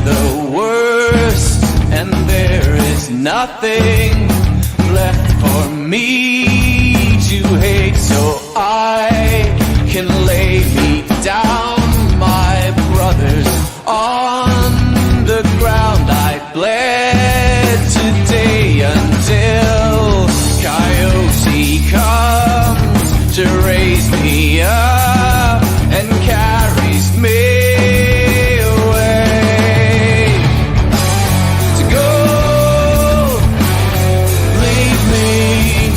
the worst, and there is nothing left for me to hate, so I can lay me down, my brothers, on the ground. I bled today until Coyote comes to raise me up and carries me away to go. Leave me,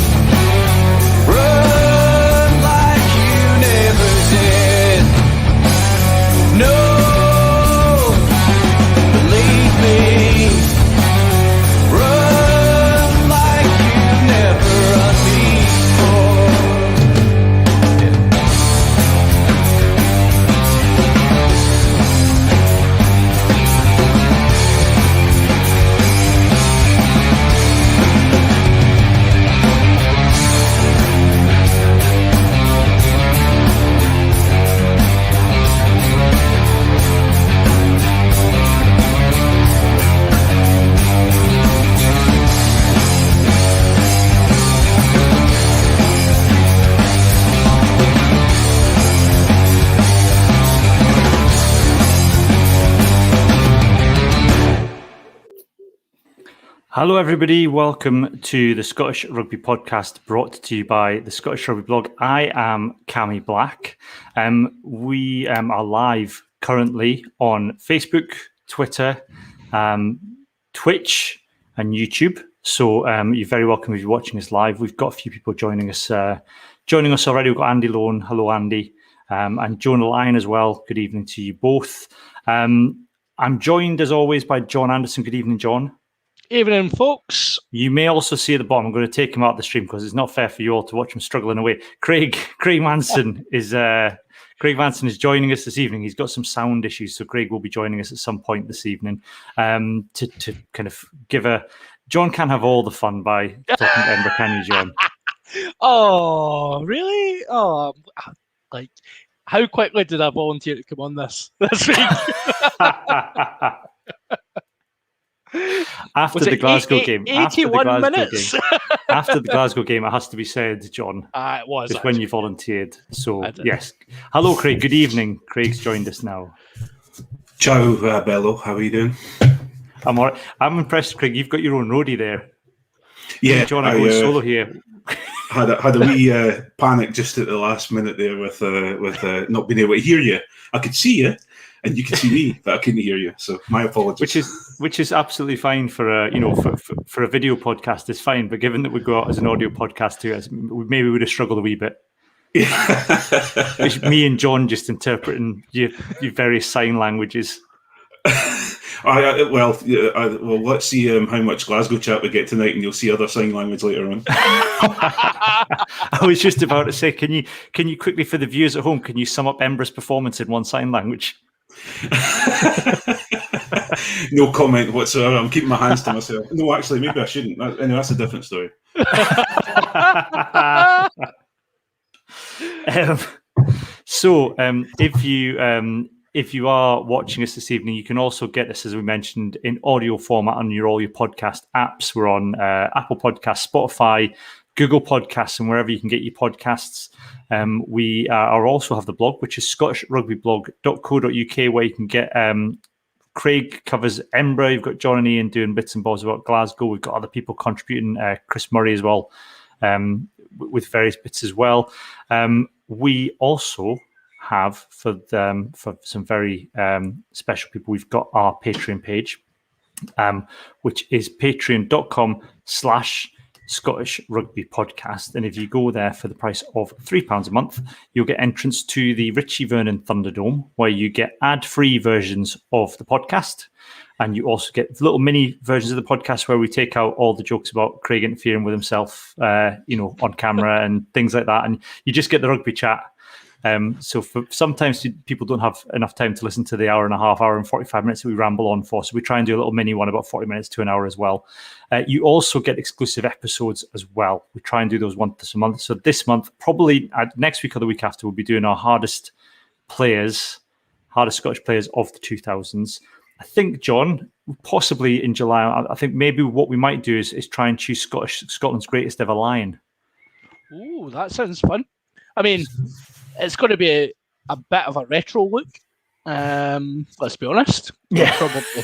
run like you never did. No, believe me, run like you never run before. Hello everybody, welcome to the Scottish Rugby Podcast brought to you by the Scottish Rugby Blog. I am Cammy Black. We are live currently on Facebook, Twitter, Twitch and YouTube. So you're very welcome if you're watching us live. We've got a few people joining us already. We've got Andy Lone. Hello Andy. And Jonah Iain as well. Good evening to you both. I'm joined as always by John Anderson. Good evening, John. Evening, folks. You may also see at the bottom, I'm going to take him out of the stream because it's not fair for you all to watch him struggling away. Craig Manson is joining us this evening. He's got some sound issues, so Craig will be joining us at some point this evening to kind of give a... John can have all the fun by talking to Edinburgh, can you, John? Oh, really? Oh, like, how quickly did I volunteer to come on this week? After the Glasgow game. 81 minutes. After the Glasgow game, it has to be said, John. It was. It's when you volunteered. So, yes. Hello, Craig. Good evening. Craig's joined us now. Ciao, Bello. How are you doing? I'm all right. I'm impressed, Craig. You've got your own roadie there. Yeah. John, I'm going solo here. Had a wee panic just at the last minute there with not being able to hear you. I could see you, and you could see me, but I couldn't hear you. So my apologies. Which is absolutely fine for a for a video podcast is fine, but given that we go out as an audio podcast too, maybe we would have struggled a wee bit. Yeah. It's me and John just interpreting your various sign languages. Well, let's see how much Glasgow chat we get tonight, and you'll see other sign language later on. I was just about to say, can you quickly, for the viewers at home, can you sum up Edinburgh's performance in one sign language? No comment whatsoever. I'm keeping my hands to myself. No, actually, maybe I shouldn't. Anyway, that's a different story. If you are watching us this evening, you can also get us, as we mentioned, in audio format on all your podcast apps. We're on Apple Podcasts, Spotify, Google Podcasts, and wherever you can get your podcasts. We also have the blog, which is scottishrugbyblog.co.uk, where you can get Craig covers Edinburgh. You've got John and Iain doing bits and bobs about Glasgow. We've got other people contributing, Chris Murray as well, with various bits as well. We also have for some very special people, we've got our Patreon page, which is patreon.com/Scottish Rugby Podcast. And if you go there for the price of £3 a month, you'll get entrance to the Richie Vernon Thunderdome, where you get ad-free versions of the podcast. And you also get little mini versions of the podcast where we take out all the jokes about Craig interfering with himself, on camera and things like that. And you just get the rugby chat. So sometimes people don't have enough time to listen to the hour and 45 minutes that we ramble on for. So we try and do a little mini one about 40 minutes to an hour as well. You also get exclusive episodes as well. We try and do those once a month. So this month, probably next week or the week after, we'll be doing our hardest Scottish players of the 2000s. I think, John, possibly in July, I think maybe what we might do is try and choose Scotland's greatest ever lion. Ooh, that sounds fun. I mean, it's going to be a bit of a retro look. Let's be honest. Yeah. Probably.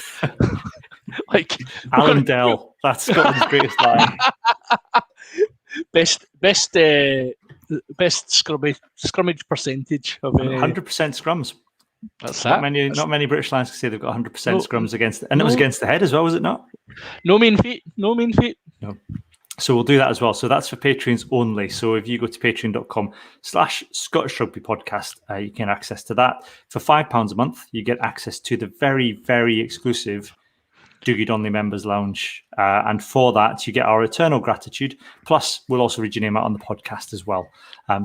Like Alan Dell, that's Scotland's greatest lion. best scrummage percentage of 100% scrums. That's Not that. many British lions can say they've got 100% No. scrums against, and it was against the head as well, was it not? No mean feat. No mean feat. No. So we'll do that as well. So that's for Patreons only. So if you go to patreon.com/Scottish Rugby Podcast, you can access to that. For £5 a month, you get access to the very, very exclusive Dougie Donnelly Members Lounge. And for that, you get our eternal gratitude. Plus, we'll also read your name out on the podcast as well.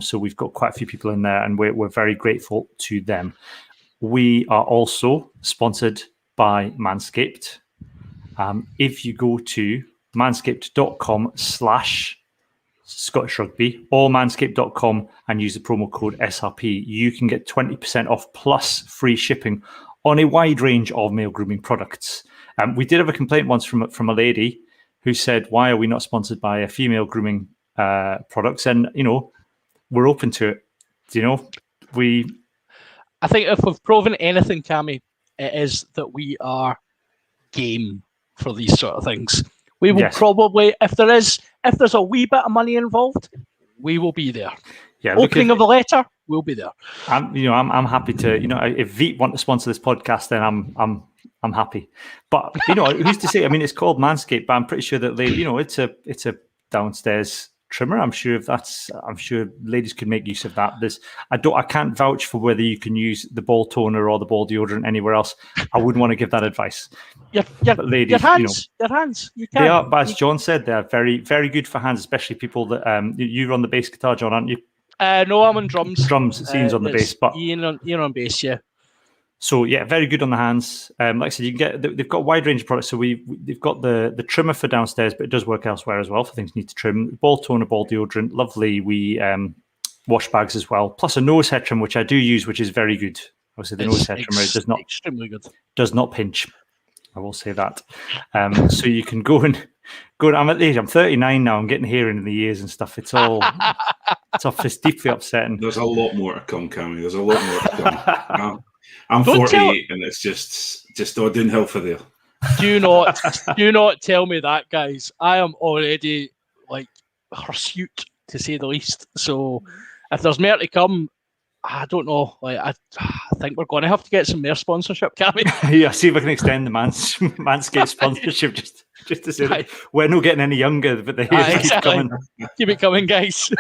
So we've got quite a few people in there, and we're very grateful to them. We are also sponsored by Manscaped. If you go to manscaped.com/Scottish Rugby or manscaped.com and use the promo code SRP, you can get 20% off plus free shipping on a wide range of male grooming products. We did have a complaint once from a lady who said, why are we not sponsored by a female grooming products? And, we're open to it. I think if we've proven anything, Cammy, it is that we are game for these sort of things. We will probably, if there's a wee bit of money involved, we will be there. Yeah, opening of the letter, we'll be there. I'm happy to. If Veet want to sponsor this podcast, then I'm happy. But who's to say? I mean, it's called Manscaped, but I'm pretty sure that it's a downstairs trimmer. I'm sure ladies could make use of that. I can't vouch for whether you can use the ball toner or the ball deodorant anywhere else. I wouldn't want to give that advice. Ladies, your hands. You can. They are, but as John said, they're very, very good for hands, especially people that you run the bass guitar, John, aren't you? No, I'm on drums. Drums, it seems on the bass, but Iain on bass, yeah. So yeah, very good on the hands. Like I said, you can they've got a wide range of products. So they've got the trimmer for downstairs, but it does work elsewhere as well for things you need to trim. Ball toner, ball deodorant, lovely wash bags as well. Plus a nose hair trim, which I do use, which is very good. Obviously, the nose hair trimmer does not extremely good. Does not pinch. I will say that. So you can go and I'm at the age. I'm 39 now. I'm getting hair in the ears and stuff. It's all it's deeply upsetting. There's a lot more to come, Cammy. There's a lot more to come. I'm 48, and it's just downhill for there. Do not tell me that, guys. I am already hirsute, to say the least. So if there's more to come, I don't know. I think we're going to have to get some more sponsorship, Cammy. Yeah, see if I can extend the Manscaped sponsorship just to say that we're not getting any younger, but the hair keeps coming. Keep it coming, guys.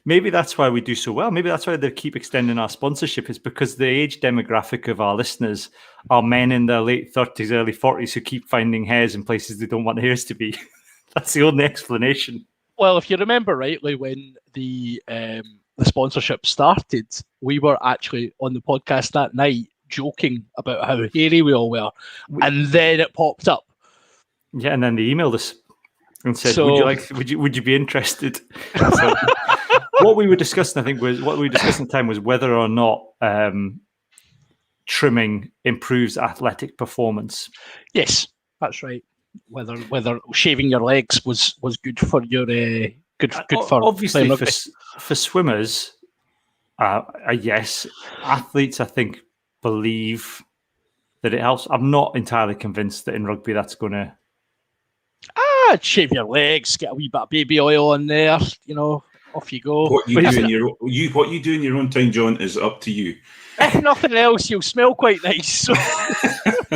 Maybe that's why we do so well. Maybe that's why they keep extending our sponsorship. It's because the age demographic of our listeners are men in their late 30s, early 40s who keep finding hairs in places they don't want hairs to be. That's the only explanation. Well, if you remember rightly, when the sponsorship started, we were actually on the podcast that night joking about how hairy we all were, and then it popped up. Yeah, and then they emailed us and said, "Would you be interested?" So, what we were discussing, I think, at the time was whether or not trimming improves athletic performance. Yes, that's right. Whether shaving your legs was good for your good for obviously for swimmers. Yes, athletes I think believe that it helps. I'm not entirely convinced that in rugby that's going to. Shave your legs, get a wee bit of baby oil on there, off you go. What you do in your own time, John, is up to you. If nothing else, you'll smell quite nice. So.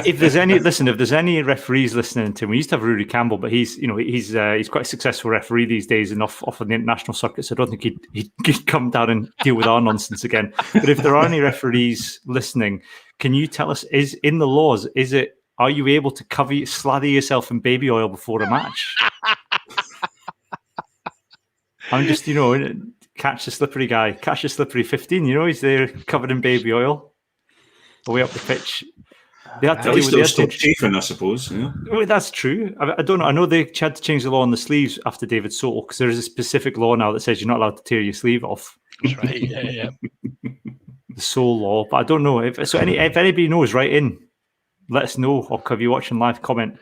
If there's any referees listening to him, we used to have Rudy Campbell, but he's quite a successful referee these days and off on the international circuit. So I don't think he'd come down and deal with our nonsense again. But if there are any referees listening, can you tell us, is in the laws, are you able to slather yourself in baby oil before a match? I'm just, catch the slippery guy, catch the slippery 15, he's there covered in baby oil, away up the pitch. They had to at least stop chafing, I suppose. Yeah. Well, that's true. I don't know. I know they had to change the law on the sleeves after David Soul, because there is a specific law now that says you're not allowed to tear your sleeve off. That's right, yeah. The Soul law. But I don't know. If anybody knows, write in. let us know, or if you're watching live, comment.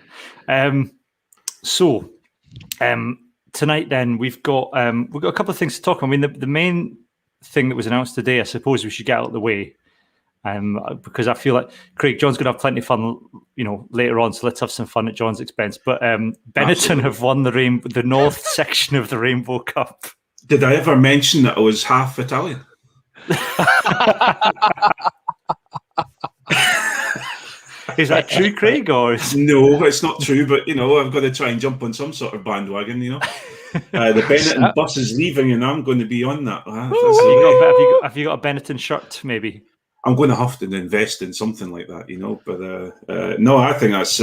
Tonight then we've got a couple of things to talk on. I mean, the main thing that was announced today, I suppose we should get out of the way, because I feel like Craig, John's going to have plenty of fun, later on. So let's have some fun at John's expense. But Benetton have won the north section of the Rainbow Cup. Did I ever mention that I was half Italian? Is that true, Craig? Or No, it's not true. But I've got to try and jump on some sort of bandwagon. The Benetton bus is leaving, and I'm going to be on that. Have you got a Benetton shirt? Maybe I'm going to have to invest in something like that. But no, I think that's.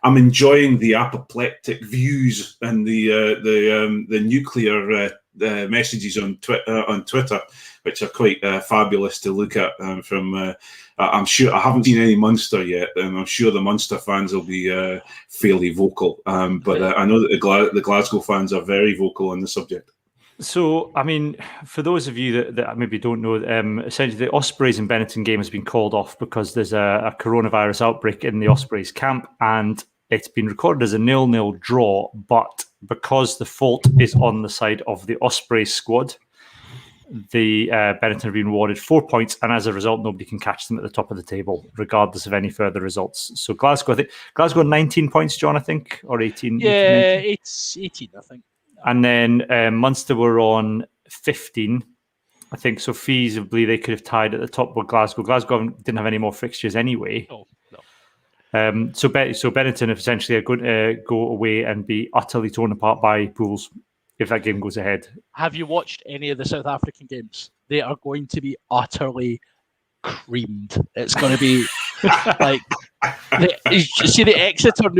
I'm enjoying the apoplectic views and the nuclear messages on Twitter, which are quite fabulous to look at. I'm sure I haven't seen any Munster yet, and I'm sure the Munster fans will be fairly vocal. But I know that the Glasgow fans are very vocal on the subject. So, I mean, for those of you that maybe don't know, essentially the Ospreys and Benetton game has been called off because there's a coronavirus outbreak in the Ospreys camp, and it's been recorded as a 0-0 draw. But because the fault is on the side of the Ospreys squad, the Benetton have been awarded 4 points, and as a result, nobody can catch them at the top of the table, regardless of any further results. So Glasgow 19 points, John, I think, or 18. Yeah, it's 18, I think. And then Munster were on 15, I think. So feasibly, they could have tied at the top with Glasgow. Glasgow didn't have any more fixtures anyway. Oh, no. So Benetton essentially are going to go away and be utterly torn apart by Pools if that game goes ahead. Have you watched any of the South African games? They are going to be utterly creamed. It's going to be like, you see the Exeter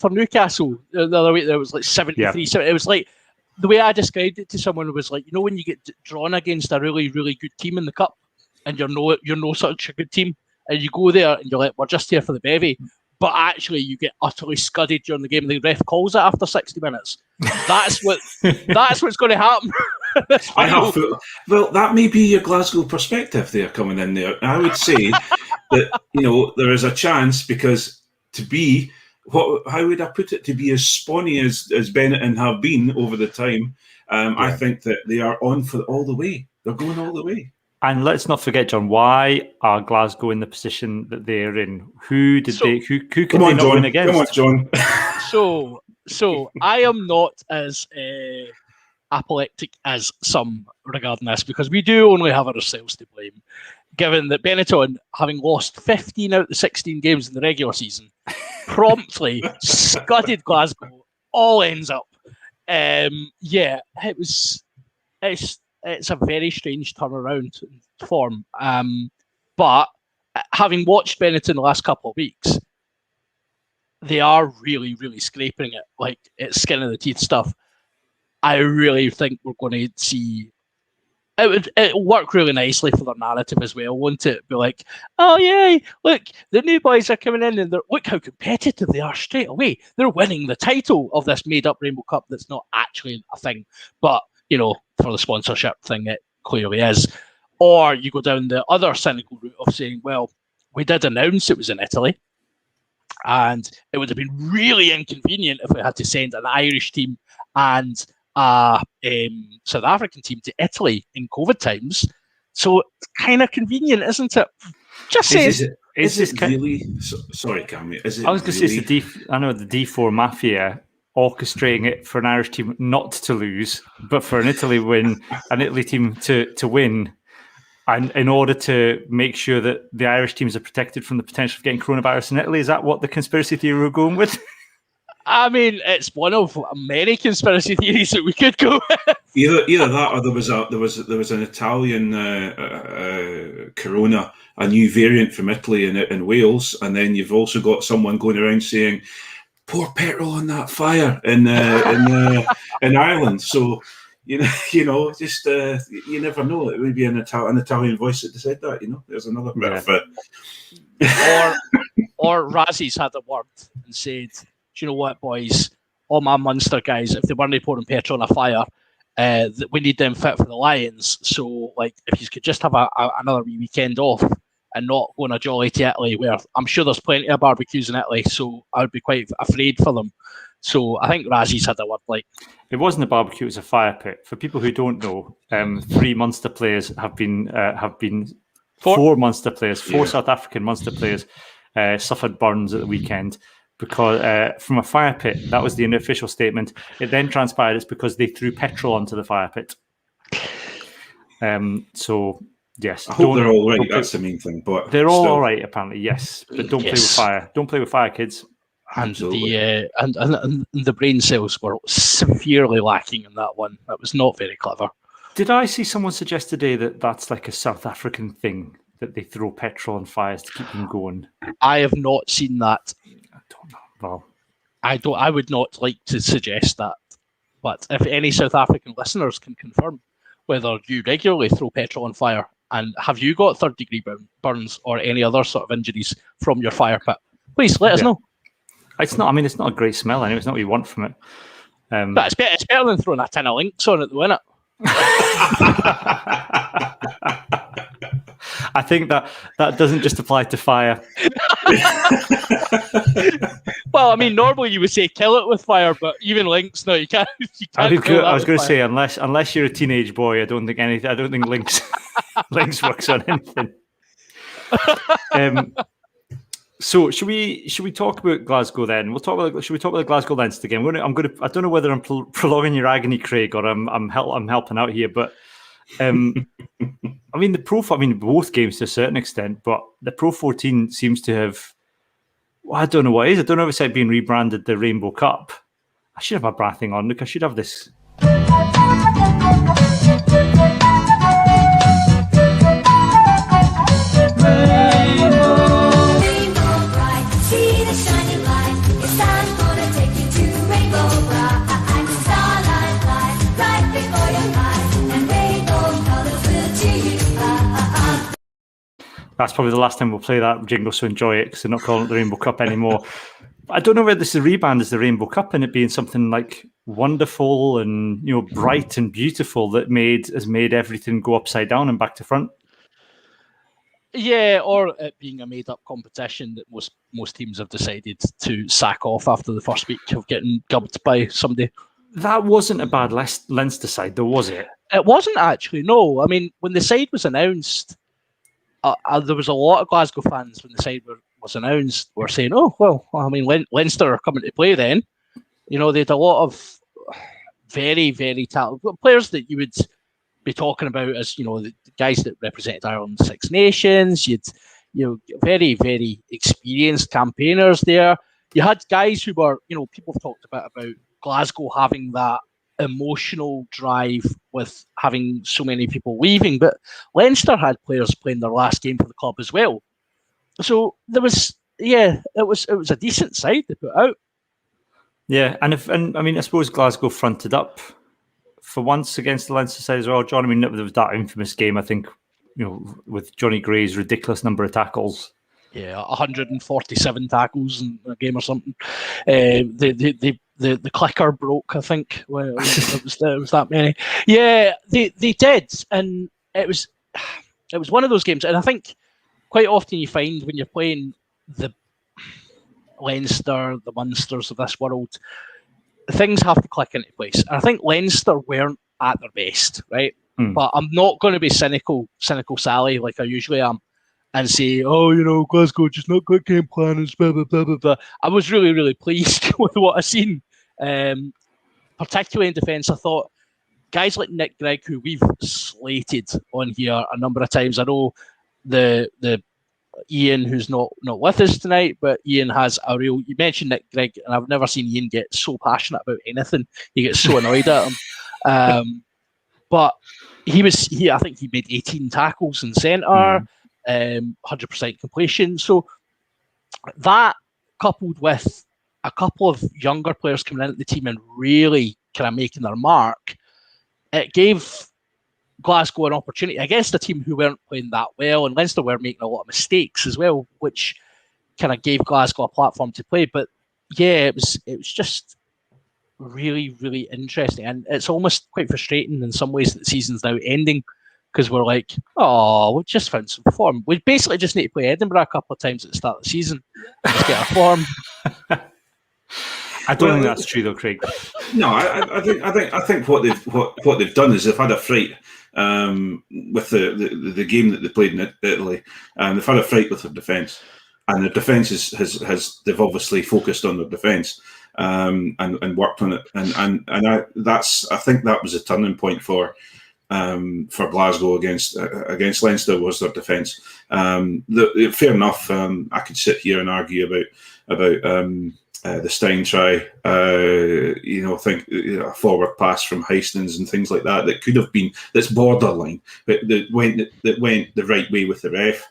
Newcastle the other week. There was like 73. So it was like, the way I described it to someone was like, when you get drawn against a really, really good team in the cup, and you're no such a good team, and you go there and you're like, we're just here for the bevy, but actually you get utterly scudded during the game. The ref calls it after 60 minutes. That's what's going to happen. Well, that may be your Glasgow perspective there coming in there. I would say that there is a chance, because to be how would I put it, to be as spawny as Benetton have been over the time, I think that they are on for all the way. They're going all the way. And let's not forget, John, why are Glasgow in the position that they're in? Who could they not win against? Come on, John. So I am not as apoplectic as some regarding this, because we do only have ourselves to blame, given that Benetton, having lost 15 out of the 16 games in the regular season, promptly scudded Glasgow, all ends up. It's a very strange turnaround form. But having watched Benetton the last couple of weeks, they are really, really scraping it, like it's skin of the teeth stuff. I really think we're going to see it'll work really nicely for their narrative as well, won't it? Be like, oh yeah, look, the new boys are coming in, and look how competitive they are straight away. They're winning the title of this made-up Rainbow Cup that's not actually a thing, but for the sponsorship thing, it clearly is. Or you go down the other cynical route of saying, well, we did announce it was in Italy, and it would have been really inconvenient if we had to send an Irish team and a South African team to Italy in COVID times. So it's kind of convenient, isn't it? Just saying. Sorry, Cammy. Is it? I was going to say it's the D4 Mafia orchestrating it for an Irish team not to lose, but for an Italy team to win, and in order to make sure that the Irish teams are protected from the potential of getting coronavirus in Italy. Is that what the conspiracy theory we're going with? I mean, it's one of many conspiracy theories that we could go with. Either that, or there was an Italian corona, a new variant from Italy in Wales, and then you've also got someone going around saying, pour petrol on that fire in Ireland. So you never know. It would be an Italian voice that said that. There's another bit of it. Or Razzie's had a word and said, do you know what, boys? All my Munster guys, if they weren't pouring petrol on a fire, we need them fit for the Lions. So, like, if you could just have another wee weekend off, and not going a jolly to Italy, where I'm sure there's plenty of barbecues in Italy, so I would be quite afraid for them. So I think Razzie's had a word like. It wasn't a barbecue; it was a fire pit. For people who don't know, 3 Munster players have been four Munster players, four South African Munster players suffered burns at the weekend because from a fire pit. That was the unofficial statement. It then transpired it's because they threw petrol onto the fire pit. So yes, I hope they're all right. That's the main thing. But they're all right, apparently. Yes, but don't play with fire. Don't play with fire, kids. And the brain cells were severely lacking in that one. That was not very clever. Did I see someone suggest today that that's like a South African thing, that they throw petrol on fires to keep them going? I have not seen that. I don't know. Well, I would not like to suggest that. But if any South African listeners can confirm whether you regularly throw petrol on fire, and have you got third-degree burns or any other sort of injuries from your fire pit, please let us know. It's not. I mean, it's not a great smell. Anyway, it's not what you want from it. But it's better than throwing a tin of links on it, though, isn't it? I think that doesn't just apply to fire. Well, I mean, normally you would say kill it with fire, but even links, no, you can't. I was going to say unless you're a teenage boy, I don't think links links works on anything. So should we talk about Glasgow then? Should we talk about the Glasgow Leinster game? I don't know whether I'm prolonging your agony, Craig, or I'm helping out here, but I mean both games to a certain extent, but the Pro 14 seems to have. Well, I don't know what it is. I don't know if it's like being rebranded the Rainbow Cup. I should have my bra thing on. Look, I should have this. That's probably the last time we'll play that jingle, so enjoy it because they're not calling it the Rainbow Cup anymore. I don't know whether this is a rebrand as the Rainbow Cup and it being something like wonderful and bright and beautiful that has made everything go upside down and back to front. Yeah, or it being a made-up competition that most teams have decided to sack off after the first week of getting gubbed by somebody. That wasn't a bad Leinster side, though, was it? It wasn't actually. No, I mean when the side was announced. There was a lot of Glasgow fans when the side was announced were saying, "Oh well, I mean Leinster are coming to play then." They had a lot of very, very talented players that you would be talking about as the guys that represented Ireland Six Nations. You'd very, very experienced campaigners there. You had guys who were people have talked about Glasgow having that emotional drive with having so many people leaving, but Leinster had players playing their last game for the club as well. So there was, it was a decent side they put out. Yeah, and I suppose Glasgow fronted up for once against the Leinster side as well, John. I mean, there was that infamous game, I think, with Johnny Gray's ridiculous number of tackles. Yeah, 147 tackles in a game or something. The clicker broke, I think. Well, it was that many. Yeah, they did, and it was one of those games. And I think quite often you find when you're playing the Leinster, the Munsters of this world, things have to click into place. And I think Leinster weren't at their best, right? But I'm not going to be cynical Sally like I usually am, and say, Glasgow just not good game planners, blah, blah, blah, blah, blah. I was really, really pleased with what I seen. Particularly in defence, I thought guys like Nick Grigg, who we've slated on here a number of times. I know the Iain, who's not with us tonight, but Iain has a real. You mentioned Nick Grigg, and I've never seen Iain get so passionate about anything. He gets so annoyed at him. But I think he made 18 tackles in centre. 100% completion. So that coupled with a couple of younger players coming into the team and really kind of making their mark, it gave Glasgow an opportunity against a team who weren't playing that well, and Leinster were making a lot of mistakes as well, which kind of gave Glasgow a platform to play. But yeah, it was just really, really interesting, and it's almost quite frustrating in some ways that the season's now ending, because we're like, oh, we've just found some form. We basically just need to play Edinburgh a couple of times at the start of the season and just get our form. I don't think that's true though, Craig. No, I think what they've done is they've had a fright with the game that they played in Italy, and they've had a fright with their defence, and their defence has they've obviously focused on their defence and worked on it, and I think that was a turning point for Glasgow against Leinster was their defence. Fair enough. I could sit here and argue about the Stein try, think a forward pass from Hastings and things like that could have been, that's borderline, but that went the right way with the ref.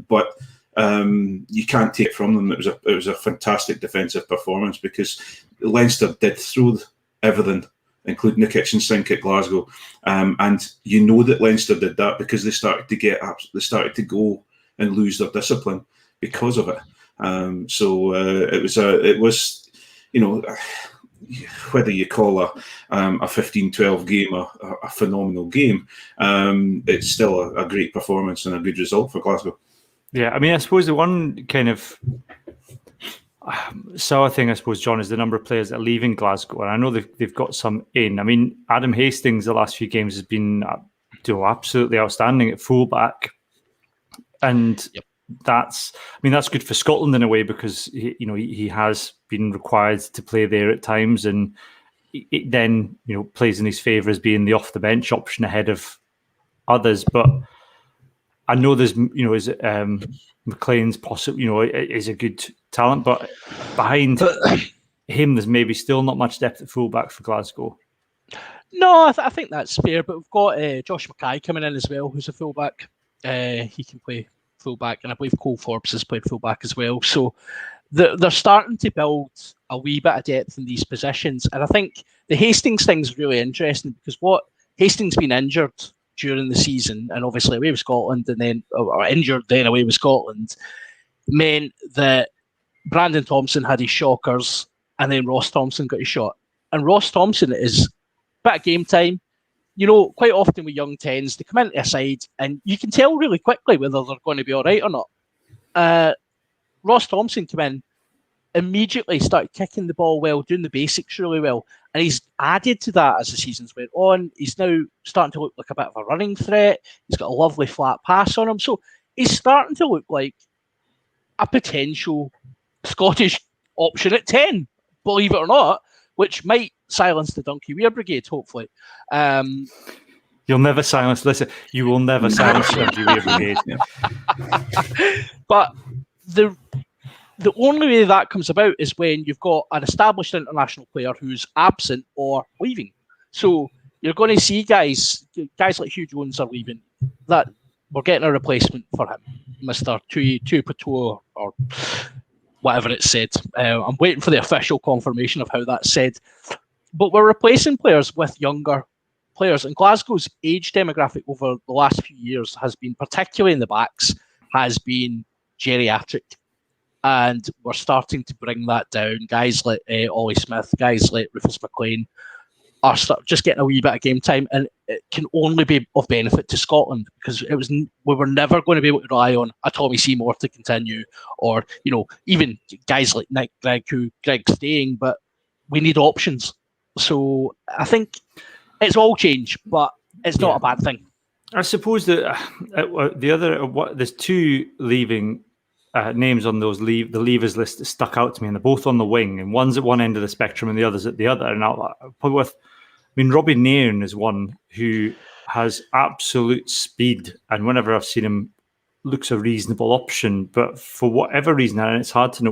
But you can't take it from them. It was a fantastic defensive performance because Leinster did throw everything, including the kitchen sink at Glasgow, and you know that Leinster did that because they started to go and lose their discipline because of it. It was, whether you call a 15-12 game a phenomenal game, it's still a great performance and a good result for Glasgow. Yeah, I mean, I suppose the one kind of sour thing, I suppose, John, is the number of players that are leaving Glasgow, and I know they've got some in. I mean, Adam Hastings the last few games has been absolutely outstanding at fullback, and yep. That's good for Scotland in a way because he has been required to play there at times, and it then plays in his favour as being the off the bench option ahead of others. But I know there's McLean's possible is a good talent, but behind him there's maybe still not much depth at fullback for Glasgow. No, I think that's fair. But we've got Josh Mackay coming in as well, who's a fullback. He can play fullback, and I believe Cole Forbes has played fullback as well. So they're starting to build a wee bit of depth in these positions, and I think the Hastings thing's really interesting because what Hastings been injured during the season, and obviously away with Scotland, and then or injured then away with Scotland, meant that Brandon Thompson had his shockers, and then Ross Thompson got his shot. And Ross Thompson is a bit of game time. Quite often with young 10s, they come into a side and you can tell really quickly whether they're going to be all right or not. Ross Thompson came in, immediately started kicking the ball well, doing the basics really well. And he's added to that as the seasons went on. He's now starting to look like a bit of a running threat. He's got a lovely flat pass on him. So he's starting to look like a potential Scottish option at 10, believe it or not, which might silence the Donkey Weir Brigade, hopefully. You'll never silence. Listen, you will never silence the Donkey Weir Brigade. But the only way that comes about is when you've got an established international player who's absent or leaving. So you're going to see guys like Hugh Jones are leaving. That we're getting a replacement for him, Mr. Tui Patua or whatever it said. I'm waiting for the official confirmation of how that's said. But we're replacing players with younger players. And Glasgow's age demographic over the last few years has been, particularly in the backs, has been geriatric. And we're starting to bring that down. Guys like Ollie Smith, guys like Rufus McLean are just getting a wee bit of game time. And it can only be of benefit to Scotland because we were never going to be able to rely on a Tommy Seymour to continue or, even guys like Nick Greg's staying, but we need options. So I think it's all change, but it's not a bad thing. I suppose that there's two leaving names on the leavers list that stuck out to me, and they're both on the wing, and one's at one end of the spectrum and the other's at the other. And Robbie Nairn is one who has absolute speed, and whenever I've seen him, looks a reasonable option. But for whatever reason, and it's hard to know,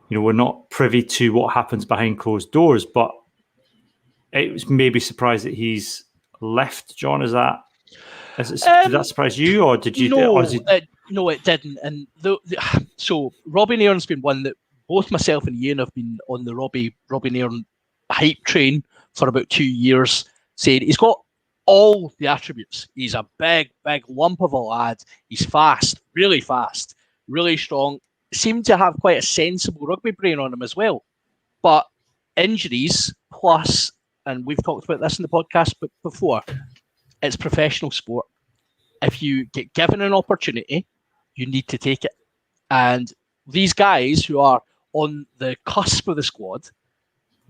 we're not privy to what happens behind closed doors, but it was maybe surprised that he's left. John, did that surprise you, or did you? No, it didn't. And so Robbie Nairn's been one that both myself and Iain have been on the Robbie Nairn hype train for about 2 years, saying he's got all the attributes. He's a big lump of a lad. He's fast, really strong. Seemed to have quite a sensible rugby brain on him as well. But injuries plus and we've talked about this in the podcast before, it's professional sport. If you get given an opportunity, you need to take it. And these guys who are on the cusp of the squad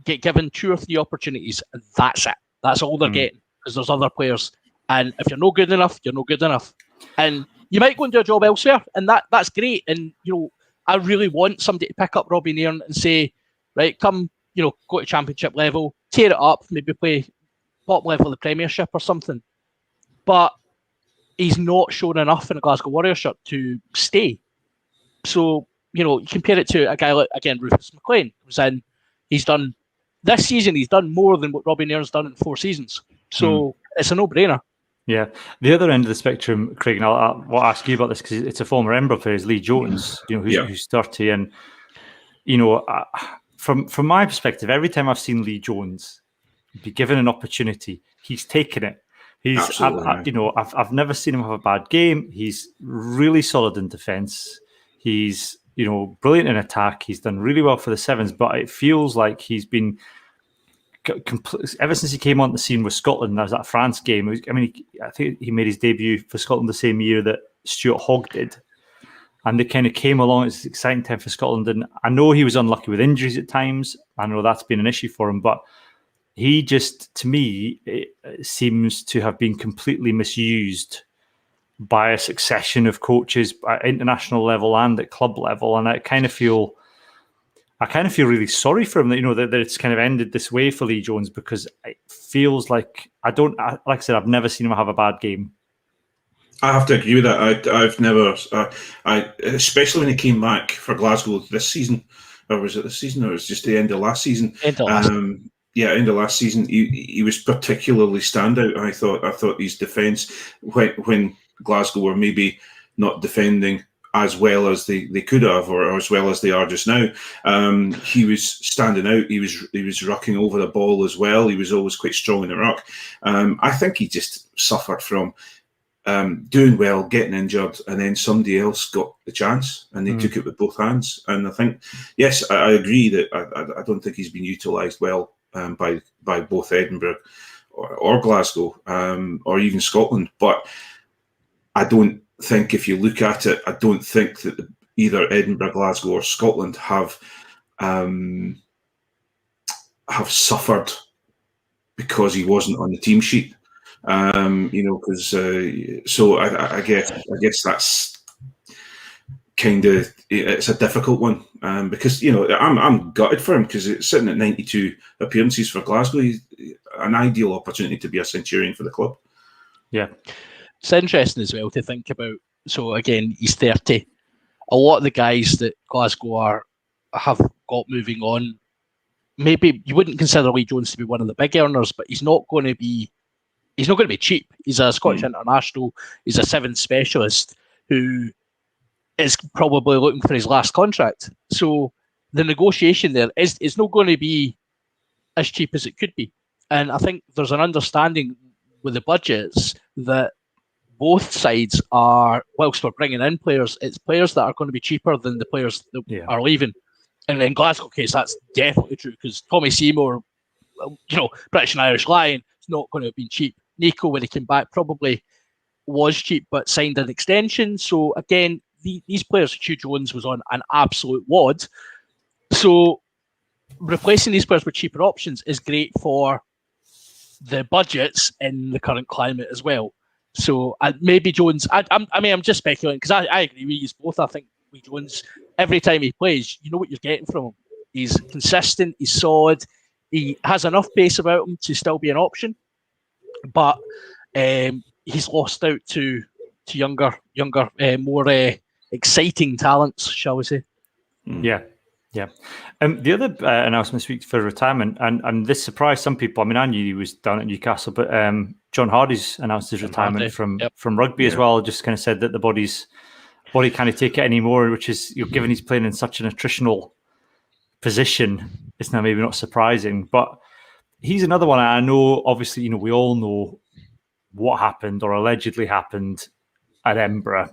get given 2 or 3 opportunities, and that's it. That's all they're getting, because there's other players. And if you're no good enough, you're no good enough. And you might go and do a job elsewhere, and that's great. And, I really want somebody to pick up Robbie Nairn and say, right, come, go to championship level, tear it up, maybe play bottom level of the Premiership or something. But he's not shown enough in a Glasgow Warriors shirt to stay. So, you compare it to a guy like, again, Rufus McLean, who's in, he's done, this season, he's done more than what Robbie Nairn's done in 4 seasons. So it's a no-brainer. Yeah. The other end of the spectrum, Craig, and I'll ask you about this because it's a former Edinburgh player, is Lee Jones, who's 30. And, from my perspective, every time I've seen Lee Jones be given an opportunity, he's taken it. I've never seen him have a bad game. He's really solid in defence. He's, brilliant in attack. He's done really well for the Sevens, but it feels like he's been ever since he came on the scene with Scotland. There was that France game. I think he made his debut for Scotland the same year that Stuart Hogg did. And they kind of came along. It's an exciting time for Scotland. And I know he was unlucky with injuries at times. I know that's been an issue for him, but he just, to me, it seems to have been completely misused by a succession of coaches at international level and at club level. And I kind of feel really sorry for him that it's kind of ended this way for Lee Jones, because it feels like like I said, I've never seen him have a bad game. I have to agree with that. I've never, especially when he came back for Glasgow this season, or was it this season, or was it just the end of last season? End of last season. He was particularly standout. I thought his defence, when Glasgow were maybe not defending as well as they could have, or as well as they are just now, he was standing out. He was rucking over the ball as well. He was always quite strong in the ruck. I think he just suffered from doing well, getting injured, and then somebody else got the chance and they took it with both hands. And I think, yes, I agree that I don't think he's been utilised well by both Edinburgh or Glasgow or even Scotland. But I don't think, if you look at it, I don't think that either Edinburgh, Glasgow or Scotland have suffered because he wasn't on the team sheet. Because so I guess that's kind of, it's a difficult one because I'm gutted for him, because it's sitting at 92 appearances for Glasgow. He's an ideal opportunity to be a Centurion for the club. Yeah, it's interesting as well to think about. So again, he's 30. A lot of the guys that Glasgow have got moving on, maybe you wouldn't consider Lee Jones to be one of the big earners, but he's not going to be cheap. He's a Scottish international. He's a Sevens specialist who is probably looking for his last contract. So the negotiation there is not going to be as cheap as it could be. And I think there's an understanding with the budgets that both sides are, whilst we're bringing in players, it's players that are going to be cheaper than the players that are leaving. And in Glasgow case, that's definitely true, because Tommy Seymour, British and Irish Lion, is not going to have been cheap. Nico, when he came back, probably was cheap, but signed an extension. So again, these players, Hugh Jones was on an absolute wad. So replacing these players with cheaper options is great for the budgets in the current climate as well. So maybe Jones, I'm just speculating, because I agree with you both. I think Lee Jones, every time he plays, you know what you're getting from him. He's consistent, he's solid, he has enough pace about him to still be an option. But he's lost out to younger, more exciting talents, shall we say? Yeah. The other announcement this week for retirement, and this surprised some people. I mean, I knew he was down at Newcastle, but John Hardy's announced his retirement from rugby as well. Just kind of said that the body can't take it anymore, which is, given he's playing in such an attritional position, it's now maybe not surprising. But he's another one. I know, obviously, we all know what happened or allegedly happened at Edinburgh.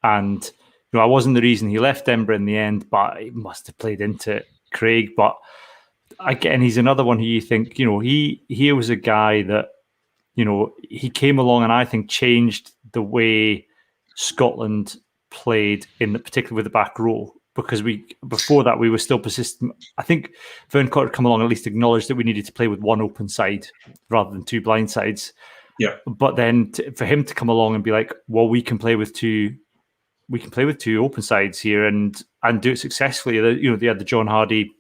And, I wasn't the reason he left Edinburgh in the end, but it must have played into it, Craig. But again, he's another one who you think, he was a guy that, he came along and I think changed the way Scotland played particularly with the back row, because before that we were still persistent. I think Vern Cotter had come along and at least acknowledged that we needed to play with one open side rather than two blind sides. Yeah. But then for him to come along and be like, well, we can play with two open sides here and do it successfully. They had the John Hardy,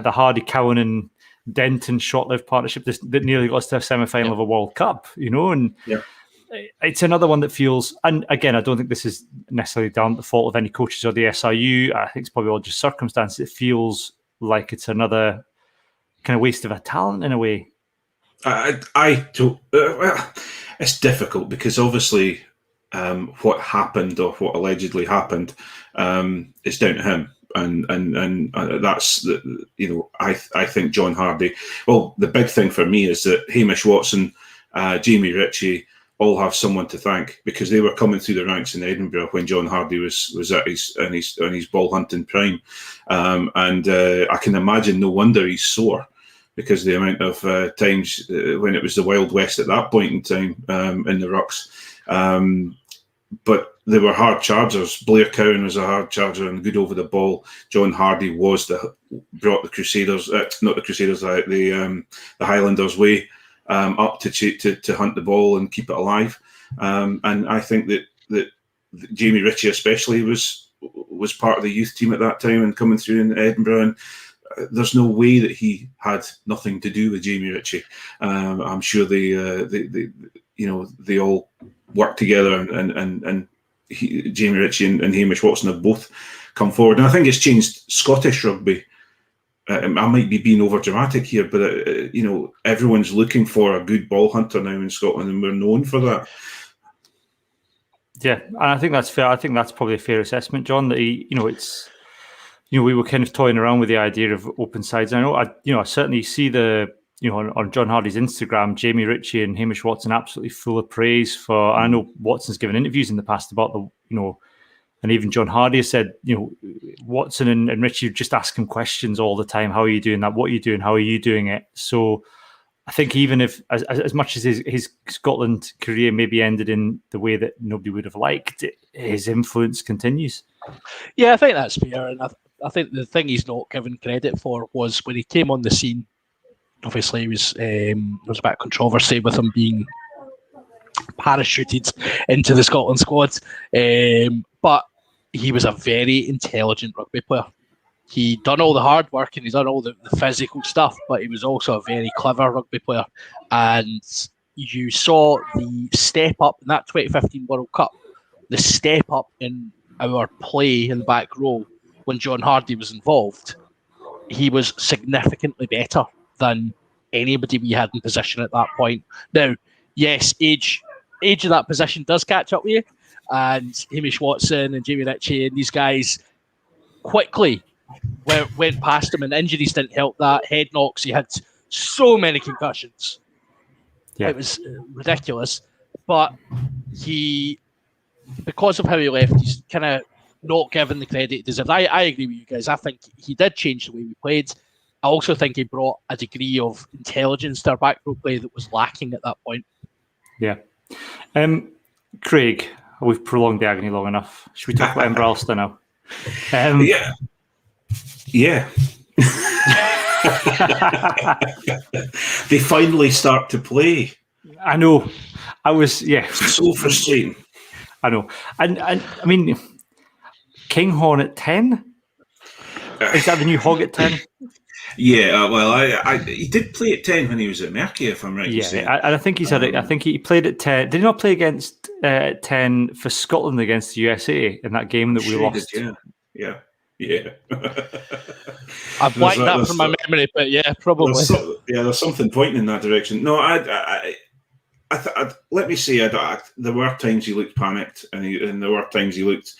the Hardy Cowan and Denton short-lived partnership that nearly got us to a semi-final of a World Cup, and it's another one that feels, and again, I don't think this is necessarily down to the fault of any coaches or the SRU. I think it's probably all just circumstances. It feels like it's another kind of waste of a talent in a way. I don't. Well, it's difficult because obviously what happened or what allegedly happened is down to him. And that's I think John Hardy. Well, the big thing for me is that Hamish Watson, Jamie Ritchie, all have someone to thank, because they were coming through the ranks in Edinburgh when John Hardy was at his ball hunting prime, and I can imagine no wonder he's sore, because the amount of times when it was the Wild West at that point in time in the rucks. But they were hard chargers. Blair Cowan was a hard charger and good over the ball. John Hardy brought the Crusaders, not the Crusaders, the Highlanders way up to hunt the ball and keep it alive. And I think that Jamie Ritchie especially was part of the youth team at that time and coming through in Edinburgh. And there's no way that he had nothing to do with Jamie Ritchie. I'm sure they all worked together, and Jamie Ritchie and Hamish Watson have both come forward. And I think it's changed Scottish rugby. I might be being over dramatic here, but everyone's looking for a good ball hunter now in Scotland, and we're known for that. Yeah, and I think that's fair. I think that's probably a fair assessment, John. That it's we were kind of toying around with the idea of open sides. I know I certainly see on John Hardy's Instagram, Jamie Ritchie and Hamish Watson absolutely full of praise for. I know Watson's given interviews in the past about and even John Hardy has said, Watson and Ritchie just ask him questions all the time. How are you doing that? What are you doing? How are you doing it? So I think even if, as much as his Scotland career maybe ended in the way that nobody would have liked, his influence continues. Yeah, I think that's fair. And I think the thing he's not given credit for was when he came on the scene. Obviously, there was a bit of controversy with him being parachuted into the Scotland squad. But he was a very intelligent rugby player. He done all the hard work and he's done all the physical stuff, but he was also a very clever rugby player. And you saw the step up in that 2015 World Cup, the step up in our play in the back row when John Hardy was involved. He was significantly better than anybody we had in position at that point. Now, yes, age of that position does catch up with you, and Hamish Watson and Jamie Ritchie and these guys quickly went past him, and injuries didn't help that. Head knocks, he had so many concussions. Yeah. It was ridiculous. But because of how he left, he's kind of not given the credit he deserved. I agree with you guys. I think he did change the way we played. I also think he brought a degree of intelligence to our back row play that was lacking at that point. Yeah. Craig, we've prolonged the agony long enough. Should we talk about Edinburgh Ulster now? Yeah. They finally start to play. I know. So frustrating. I know. And I mean, Kinghorn at 10? Is that the new Hog at 10? Yeah, well, he did play at 10 when he was at Mercia, if I'm right. Yeah, I think he's had it. I think he played at 10. Did he not play against 10 for Scotland against the USA in that game that we lost? Yeah. I've blanked that from my memory, but yeah, probably. There's something pointing in that direction. No, let me say, there were times he looked panicked, and there were times he looked,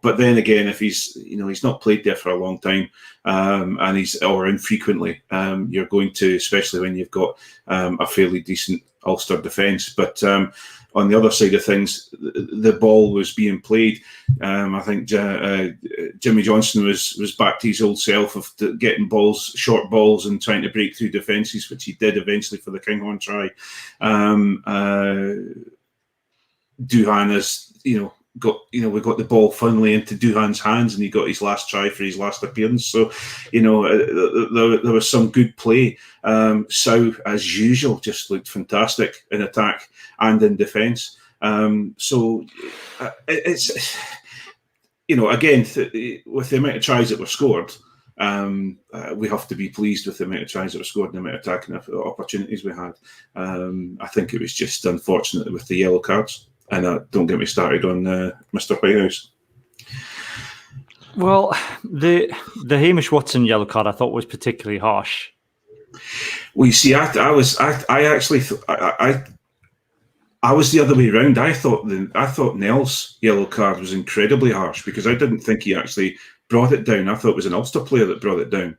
But then again, if he's not played there for a long time, or infrequently, you're going to, especially when you've got a fairly decent Ulster defence. But on the other side of things, the ball was being played. I think Jimmy Johnson was back to his old self of getting balls, short balls, and trying to break through defences, which he did eventually for the Kinghorn try. Duhan has, we got the ball finally into Duhan's hands, and he got his last try for his last appearance. So, there was some good play. Sow, as usual, just looked fantastic in attack and in defence. It's, again, with the amount of tries that were scored, we have to be pleased with the amount of tries that were scored and the amount of attacking opportunities we had. I think it was just unfortunate with the yellow cards. And don't get me started on Mr. Whitehouse. Well, the Hamish Watson yellow card I thought was particularly harsh. Well, you see, I was the other way around. I thought Nell's yellow card was incredibly harsh because I didn't think he actually brought it down. I thought it was an Ulster player that brought it down.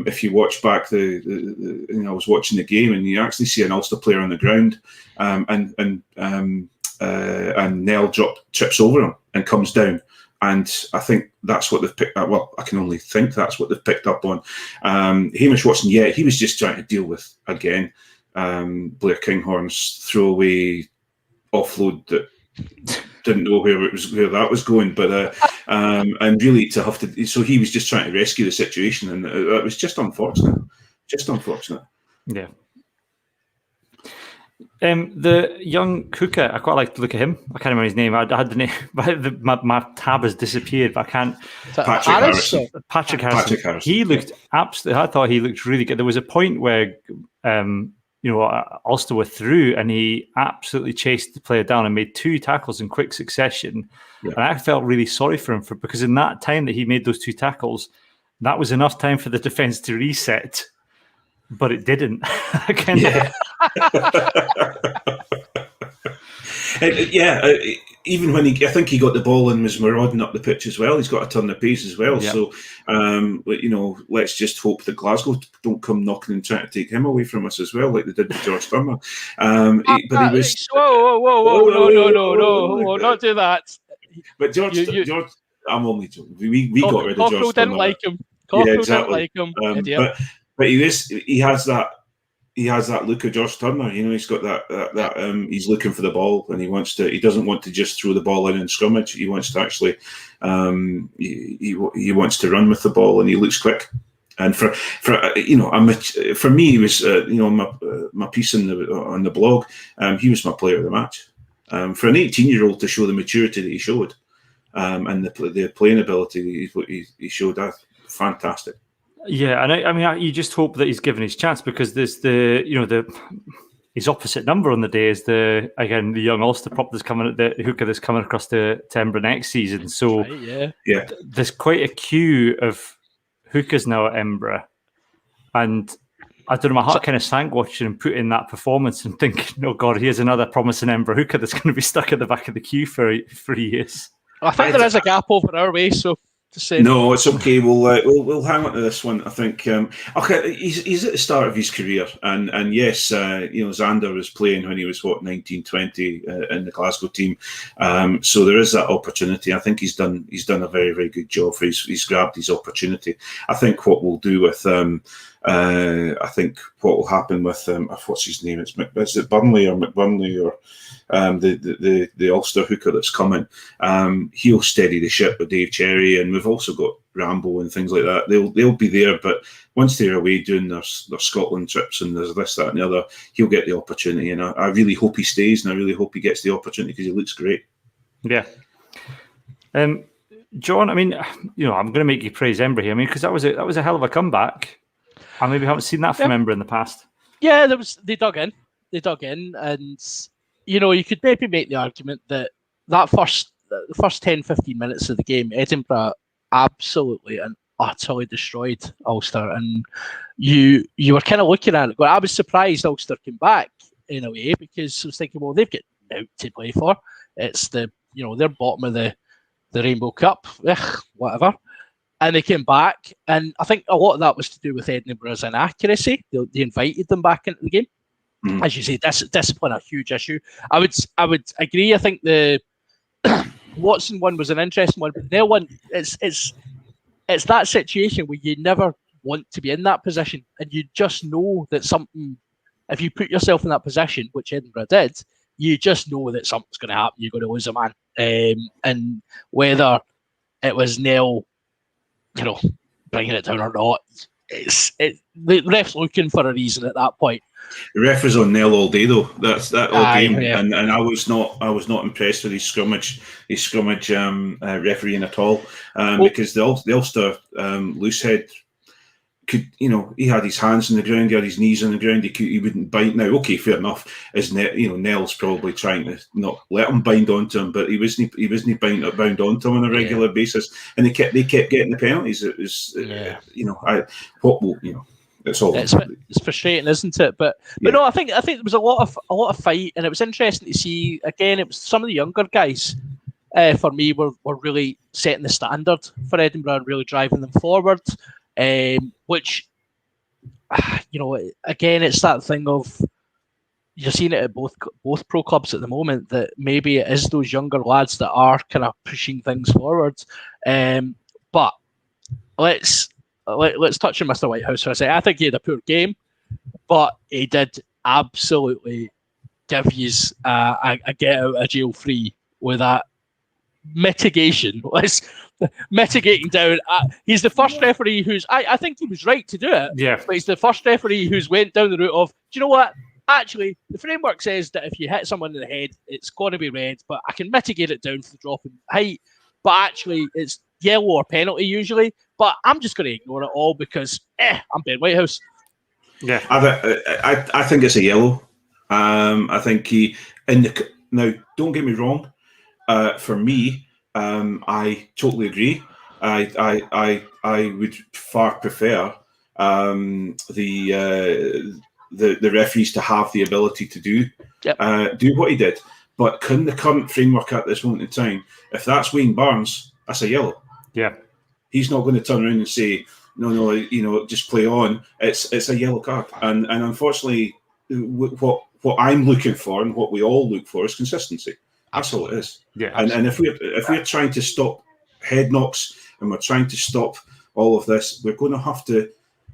If you watch back I was watching the game, and you actually see an Ulster player on the ground, and Nell trips over him and comes down. And I think that's what they've picked up. Well, I can only think that's what they've picked up on. Hamish Watson, he was just trying to deal with, again, Blair Kinghorn's throwaway offload that didn't know where that was going. But and really to have to, so he was just trying to rescue the situation, and it was just unfortunate. Yeah. The young hooker, I quite like to look at him. I can't remember his name. I had the name, but my tab has disappeared. But I can't. Patrick Harrison. He looked absolutely. I thought he looked really good. There was a point where, Ulster were through, and he absolutely chased the player down and made 2 tackles in quick succession. Yeah. And I felt really sorry for him because in that time that he made those 2 tackles, that was enough time for the defence to reset. But it didn't. Even when I think he got the ball and was marauding up the pitch as well. He's got a ton of pace as well. Yep. So, let's just hope that Glasgow don't come knocking and trying to take him away from us as well, like they did with George Turner. But he was. Whoa! Not do that. But George, I'm only joking. We got rid of George Turner. Didn't like him. Didn't like him. But he has that look of Josh Turner. He's got that he's looking for the ball, and he doesn't want to just throw the ball in and scrummage. He wants to actually he wants to run with the ball, and he looks quick. And for me, he was my piece on the blog. He was my player of the match. For an 18-year-old to show the maturity that he showed, and the playing ability he showed, that's fantastic. Yeah, and I mean, you just hope that he's given his chance, because there's his opposite number on the day is the young Ulster prop that's coming, the hooker that's coming across to Edinburgh next season. So right, there's quite a queue of hookers now at Edinburgh, and I don't know, my heart kind of sank watching him put in that performance and thinking, oh God, here's another promising Edinburgh hooker that's going to be stuck at the back of the queue for years. I think there is a gap over our way, so. No, it's okay. We'll hang on to this one. I think he's at the start of his career, and yes, Xander was playing when he was 19, 20 in the Glasgow team. So there is that opportunity. I think he's done a very, very good job. He's grabbed his opportunity. I think what we'll do with what will happen with what's his name? Is it Burnley or McBurnley or the Ulster hooker that's coming? He'll steady the ship with Dave Cherry, and we've also got Rambo and things like that. They'll be there, but once they're away doing their Scotland trips and there's this, that, and the other, he'll get the opportunity. And I really hope he stays, and I really hope he gets the opportunity because he looks great. Yeah. John, I mean, I'm going to make you praise Edinburgh here. I mean, because that was a hell of a comeback. I maybe haven't seen that from Edinburgh in the past. Yeah, they dug in, and you could maybe make the argument that the first 10, 15 minutes of the game, Edinburgh absolutely and utterly destroyed Ulster, and you were kind of looking at it going, I was surprised Ulster came back in a way, because I was thinking, well, they've got out to play for. It's they're bottom of the Rainbow Cup, whatever. And they came back, and I think a lot of that was to do with Edinburgh's inaccuracy. They invited them back into the game. as you say, discipline a huge issue. I would agree. I think the Watson one was an interesting one, but the Nell one, it's that situation where you never want to be in that position, and you just know that something. If you put yourself in that position, which Edinburgh did, you just know that something's going to happen. You're going to lose a man, and whether it was Nell, bringing it down or not, the ref's looking for a reason at that point. The ref was on Nell all day though. That's that all game, yeah. and I was not impressed with his scrummage refereeing at all, because the Ulster loosehead could, he had his hands on the ground, he had his knees on the ground, he wouldn't bite. Now, okay, fair enough. Nell's probably trying to not let him bind onto him, but he wasn't bound onto him on a regular basis, and they kept getting the penalties. It was, it's all. It's frustrating, isn't it? But no, I think there was a lot of fight, and it was interesting to see. Again, it was some of the younger guys. For me, were really setting the standard for Edinburgh and really driving them forward. Which, again, it's that thing of you're seeing it at both pro clubs at the moment, that maybe it is those younger lads that are kind of pushing things forward. But let's touch on Mr. Whitehouse for a second. I think he had a poor game, but he did absolutely give you a get out of jail free with that mitigation. Mitigating down. He's the first referee who's. I think he was right to do it. Yeah. But he's the first referee who's went down the route of, do you know what? Actually, the framework says that if you hit someone in the head, it's going to be red, but I can mitigate it down for the drop in height. But actually, it's yellow or penalty usually. But I'm just going to ignore it all because I'm Ben Whitehouse. Yeah. I think it's a yellow. I think he now. Don't get me wrong. For me. I totally agree. I would far prefer the referees to have the ability to do what he did. But couldn't the current framework at this moment in time, if that's Wayne Barnes, that's a yellow. Yeah, he's not going to turn around and say no, just play on. It's a yellow card, and unfortunately, what I'm looking for and what we all look for is consistency. That's all it is. Yeah. And if we're trying to stop head knocks and we're trying to stop all of this, we're going to have to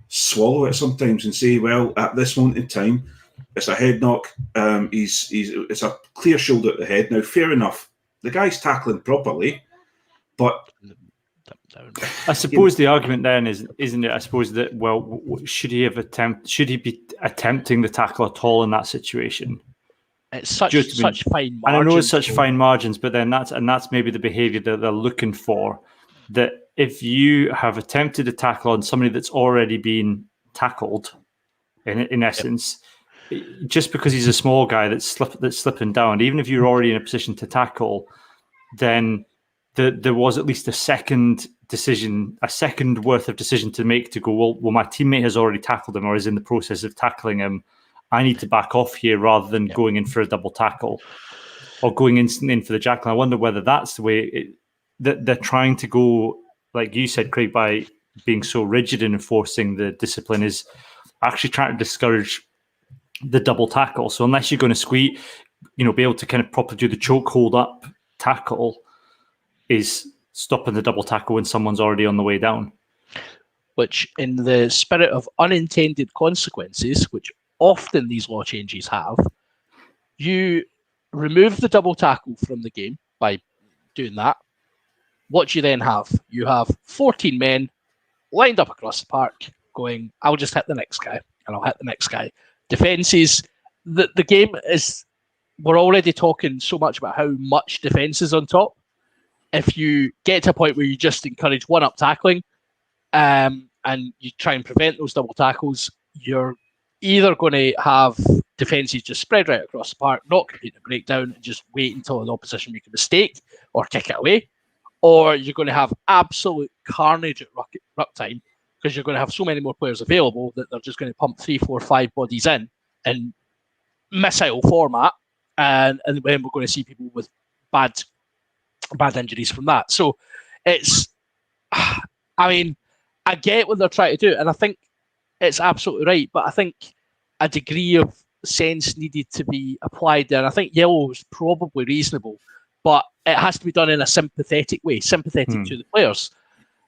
swallow it sometimes and say, well, at this moment in time, it's a head knock. It's a clear shoulder at the head. Now, fair enough, the guy's tackling properly, but I suppose the argument then isn't it? I suppose that should he be attempting the tackle at all in that situation? It's such fine margins. And I know it's such fine margins, but then that's maybe the behaviour that they're looking for. That if you have attempted a tackle on somebody that's already been tackled, in essence, just because he's a small guy that's slipping down, even if you're already in a position to tackle, then there was at least a second worth of decision to make to go, well, my teammate has already tackled him or is in the process of tackling him. I need to back off here rather than going in for a double tackle or going in for the jackal. I wonder whether that's the way that they're trying to go, like you said, Craig, by being so rigid in enforcing the discipline, is actually trying to discourage the double tackle. So unless you're going to squeeze, be able to kind of properly do the choke hold up tackle, is stopping the double tackle when someone's already on the way down. Which, in the spirit of unintended consequences, which often these law changes have, you remove the double tackle from the game by doing that. What you then have, you have 14 men lined up across the park going, I'll just hit the next guy and I'll hit the next guy. Defences, the game is, we're already talking so much about how much defence is on top. If you get to a point where you just encourage one-up tackling and you try and prevent those double tackles, you're either going to have defences just spread right across the park, not complete the breakdown, and just wait until an opposition make a mistake or kick it away, or you're going to have absolute carnage at ruck time because you're going to have so many more players available that they're just going to pump 3, 4, 5 bodies in and missile format, and then we're going to see people with bad injuries from that. So it's, I mean, I get what they're trying to do, and I think it's absolutely right, but I think a degree of sense needed to be applied there. And I think yellow is probably reasonable, but it has to be done in a sympathetic way, sympathetic to the players.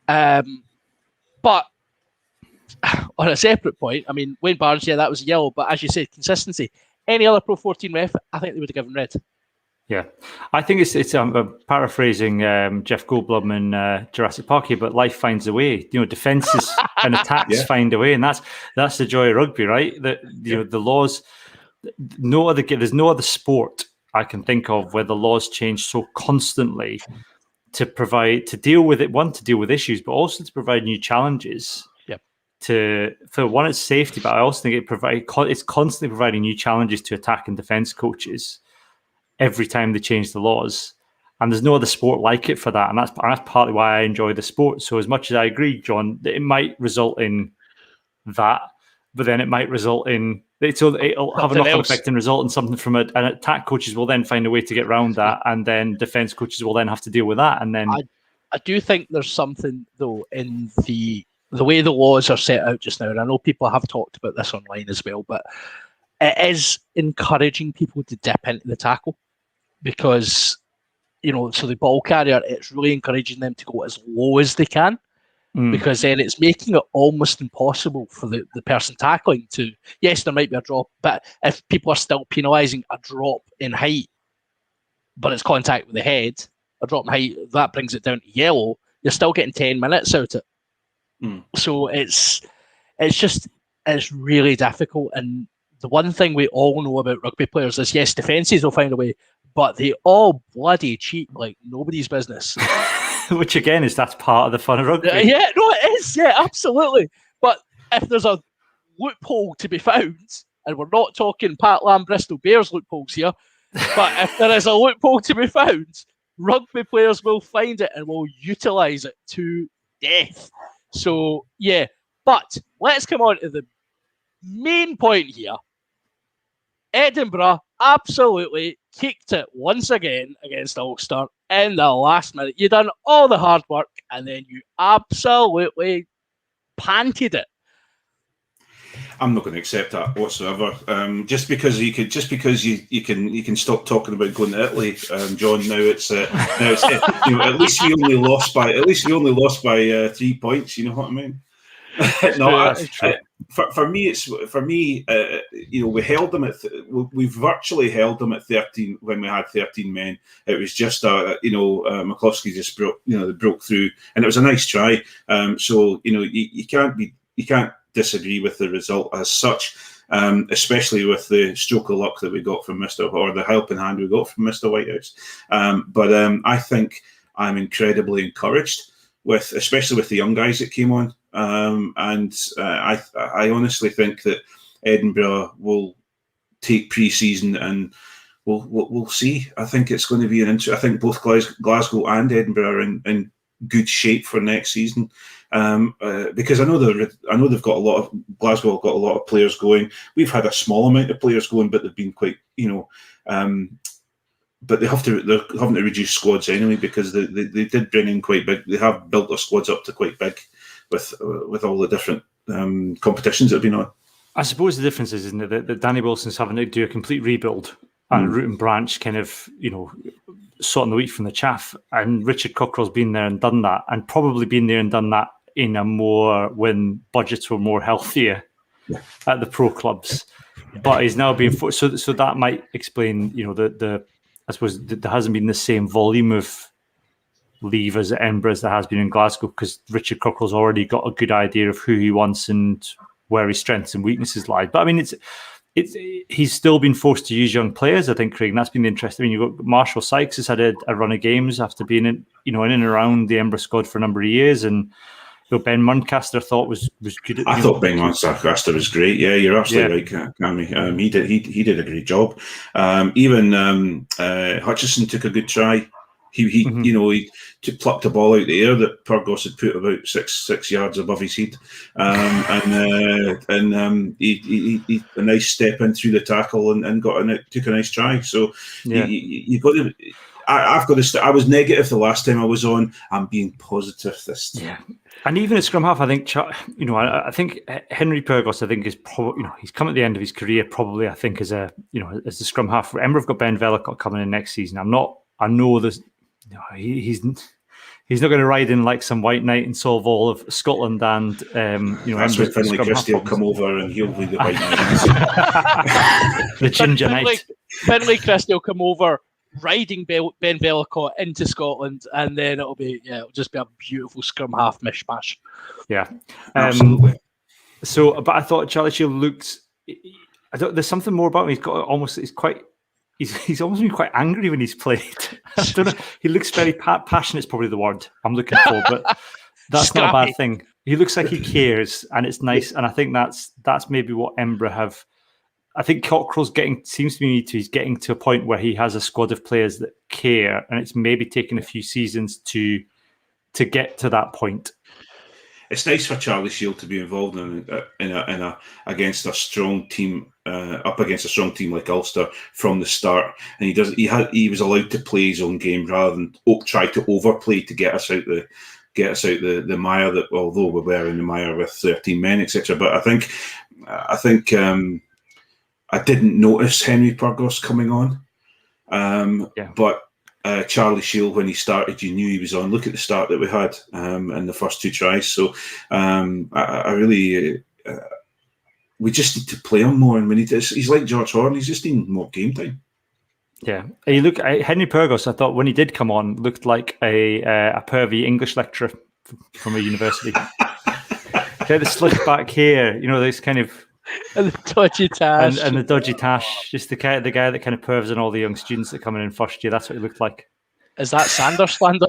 But on a separate point, I mean, Wayne Barnes, yeah, that was yellow, but as you said, consistency. Any other Pro 14 ref, I think they would have given red. Yeah, I think it's I'm paraphrasing Jeff Goldblum in Jurassic Park here, but life finds a way. You know, defenses and attacks find a way, and that's the joy of rugby, right? That the laws. There's no other sport I can think of where the laws change so constantly to deal with it. One, to deal with issues, but also to provide new challenges. For one, it's safety, but I also think it's constantly providing new challenges to attack and defense coaches every time they change the laws. And there's no other sport like it for that. And that's partly why I enjoy the sport. So as much as I agree, John, that it might result in that, but then it might result in it'll have a knock-on effect and result in something from an attack. Coaches will then find a way to get around that, and then defense coaches will then have to deal with that. And then I do think there's something though in the way the laws are set out just now, and I know people have talked about this online as well, but it is encouraging people to dip into the tackle because, so the ball carrier, it's really encouraging them to go as low as they can because then it's making it almost impossible for the person tackling to, yes, there might be a drop, but if people are still penalising a drop in height, but it's contact with the head, a drop in height, that brings it down to yellow, you're still getting 10 minutes out of it. So it's really difficult. And the one thing we all know about rugby players is, yes, defences will find a way, but they all bloody cheat like nobody's business. Which again that's part of the fun of rugby. Yeah, no, it is. Yeah, absolutely. But if there's a loophole to be found, and we're not talking Pat Lam Bristol Bears loopholes here, but if there is a loophole to be found, rugby players will find it and will utilise it to death. So, yeah, but let's come on to the main point here. Edinburgh absolutely kicked it once again against Ulster in the last minute. You done all the hard work and then you absolutely panted it. I'm not going to accept that whatsoever. Just because you can stop talking about going to Italy, John. Now it's at least we only lost by 3 points. You know what I mean? No, for me, we held them we virtually held them at 13 when we had 13 men. It was just McCloskey just broke through, and it was a nice try. So you can't disagree with the result as such, especially with the stroke of luck that we got from the helping hand we got from Mr. Whitehouse. But I think I'm incredibly encouraged especially with the young guys that came on. And I honestly think that Edinburgh will take pre-season and we'll see. I think it's going to be I think both Glasgow and Edinburgh are in good shape for next season. Because I know they've got Glasgow have got a lot of players going. We've had a small amount of players going, but they've been quite, but they're having to reduce squads anyway because they did bring in quite big. They have built their squads up to quite big with all the different competitions that have been on. I suppose the difference is, isn't it, that Danny Wilson's having to do a complete rebuild and root and branch kind of, sorting the wheat from the chaff. And Richard Cockerell's been there and done that, and probably been there and done that in when budgets were more healthier at the pro clubs. But he's now being so that might explain, I suppose there hasn't been the same volume of leavers at Edinburgh as there has been in Glasgow, because Richard Cockerell's already got a good idea of who he wants and where his strengths and weaknesses lie. But I mean, he's still been forced to use young players, I think, Craig, and that's been interesting. I mean, you've got Marshall Sykes has had a run of games after being in and around the Edinburgh squad for a number of years, and Ben Muncaster thought was good. I thought Ben Muncaster was great. Yeah, you're absolutely right, Cammy. He did a great job. Even Hutchison took a good try. He plucked a ball out the air that Purgos had put about six yards above his head, he a nice step in through the tackle and took a nice try. So you got to. I've got to. I was negative the last time I was on. I'm being positive this time. Yeah, and even at scrum half, I think I think Henry Purgos, I think is probably he's come at the end of his career. Probably, I think as a as the scrum half. Remember, I've got Ben Vellicott coming in next season. I know there's he's not going to ride in like some white knight and solve all of Scotland and That's when Finlay Christie will come over and he'll be the white knight. The ginger knight. Finlay Christie will come over, riding Ben Vellicott into Scotland, and then it'll just be a beautiful scrum half mishmash. Yeah, Absolutely. So, but I thought Charlie Shield looked. There's something more about him. He's got almost. He's almost been quite angry when he's played. I don't know. He looks very passionate. Is probably the word I'm looking for, but that's not a bad thing. He looks like he cares, and it's nice. And I think that's maybe what Edinburgh have. I think Cockrell's seems to me he's getting to a point where he has a squad of players that care, and it's maybe taken a few seasons to get to that point. It's nice for Charlie Shield to be involved against a strong team, up against a strong team like Ulster from the start, and he was allowed to play his own game rather than try to overplay to get us out the mire. That although we were in the mire with 13 men, etc. But I think I didn't notice Henry Purgos coming on, but. Charlie Shield, when he started, you knew he was on. Look at the start that we had in the first two tries. So I really, we just need to play him more, and we need to. He's like George Horn. He's just in more game time. Yeah, Henry Purgos. I thought when he did come on, looked like a pervy English lecturer from a university. He had the slick back hair, those kind of. And the dodgy tash. And the dodgy tash. Just the guy that kind of pervs on all the young students that come in first year. That's what he looked like. Is that Sanders slander?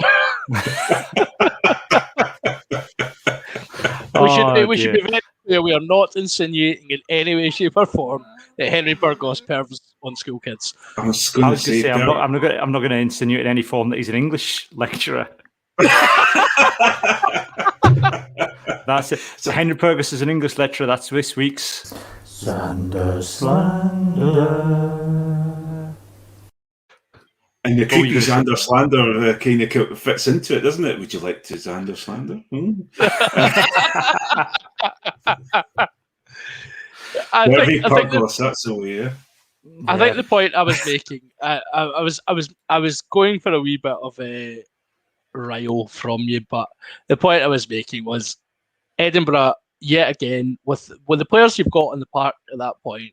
We should be very clear. We are not insinuating in any way, shape, or form that Henry Purgos pervs on school kids. I was going to say, I'm not going to insinuate in any form that he's an English lecturer. That's it. So Henry Purgos is an English lecturer. That's this week's Sanders Slander. And the creepy Xander slander kind of fits into it, doesn't it? Would you like to Xander slander? I think that's the way. Yeah. I think the point I was making, I was going for a wee bit of a rile from you, but the point I was making was Edinburgh yet again with the players you've got in the park at that point,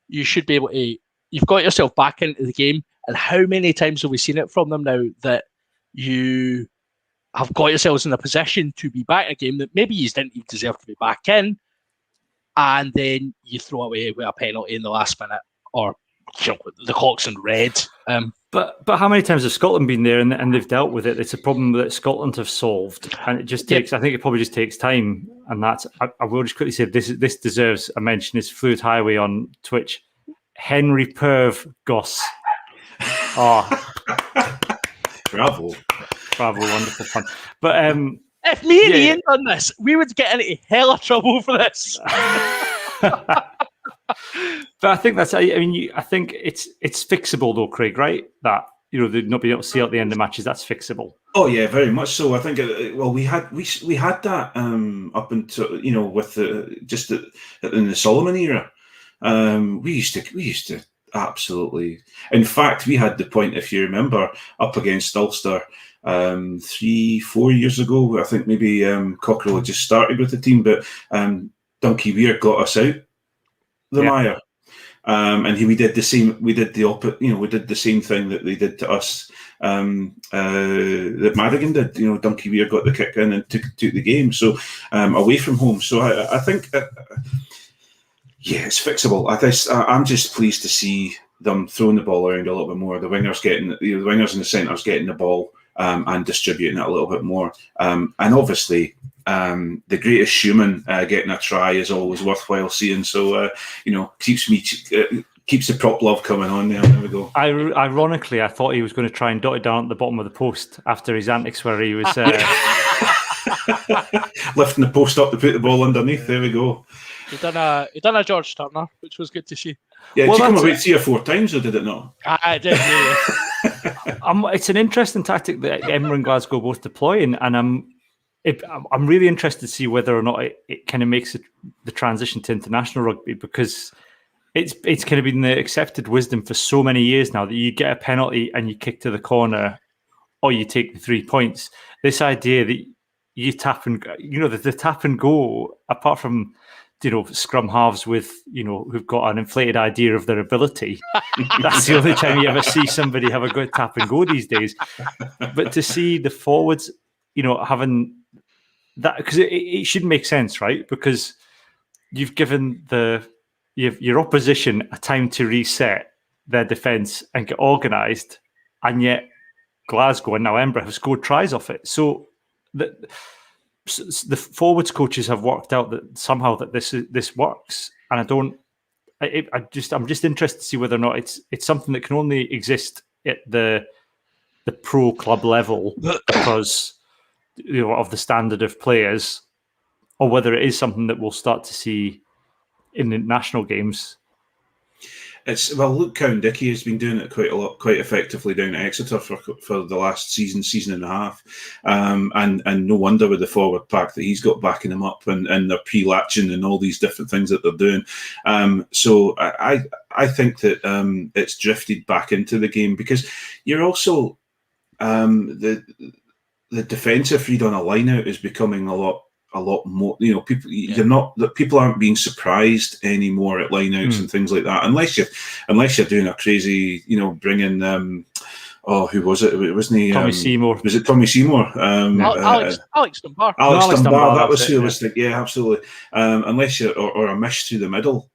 you should be able to. You've got yourself back into the game. And how many times have we seen it from them now that you have got yourselves in a position to be back in a game that maybe you didn't even deserve to be back in, and then you throw away with a penalty in the last minute, or the clock's in red. But how many times has Scotland been there and they've dealt with it? It's a problem that Scotland have solved, and it just takes. I think it probably just takes time, and that's. I will just quickly say this deserves a mention. It's Fluid Highway on Twitch. Henry Purgos. Oh, bravo, wonderful fun. But if me and Iain done this, we would get into hella trouble for this. But I think that's. I mean, I think it's fixable though, Craig. Right? That they'd not be able to see out the end of matches. That's fixable. Oh yeah, very much so. I think. We had that up until with just in the Solomon era. We used to. Absolutely. In fact, we had the point, if you remember, up against Ulster 3-4 years ago. I think maybe Cockrell had just started with the team, but Donkey Weir got us out the mire, and we did the same. We did the opposite. We did the same thing that they did to us. That Madigan did. Donkey Weir got the kick in and took the game. So away from home. So I think. Yeah, it's fixable. I'm just pleased to see them throwing the ball around a little bit more. The wingers in the centres getting the ball and distributing it a little bit more. And obviously, the greatest human getting a try is always worthwhile seeing. So keeps the prop love coming on there. There we go. Ironically, I thought he was going to try and dot it down at the bottom of the post after his antics where he was lifting the post up to put the ball underneath. There we go. He done a George Turner, which was good to see. Yeah, did you come away 3 or 4 times, or did it not? I did. Yeah. it's an interesting tactic that Edinburgh and Glasgow both deploy, and I'm really interested to see whether or not it kind of makes the transition to international rugby, because it's kind of been the accepted wisdom for so many years now that you get a penalty and you kick to the corner or you take the 3 points. This idea that you tap and the tap and go, apart from scrum halves with who've got an inflated idea of their ability, that's the only time you ever see somebody have a good tap and go these days. But to see the forwards having that, because it should make sense, right? Because you've given your opposition a time to reset their defence and get organised, and yet Glasgow and now Edinburgh have scored tries off it. So the forwards coaches have worked out that somehow that this works, and I'm just interested to see whether or not it's something that can only exist at the pro club level because of the standard of players, or whether it is something that we'll start to see in the national games. Luke Cowan-Dickey has been doing it quite effectively down at Exeter for the last season and a half, and no wonder with the forward pack that he's got backing him up, and they're pre-latching and all these different things that they're doing. So I think that it's drifted back into the game, because you're also the defensive read on a line-out is becoming a lot more. People aren't being surprised anymore at lineouts and things like that, unless you're doing a crazy, bringing who was it? Wasn't he? Tommy Seymour. Was it Tommy Seymour? Alex Dunbar. Alex Dunbar. That was it, who I was thinking. Yeah, absolutely. Unless you or a mish through the middle,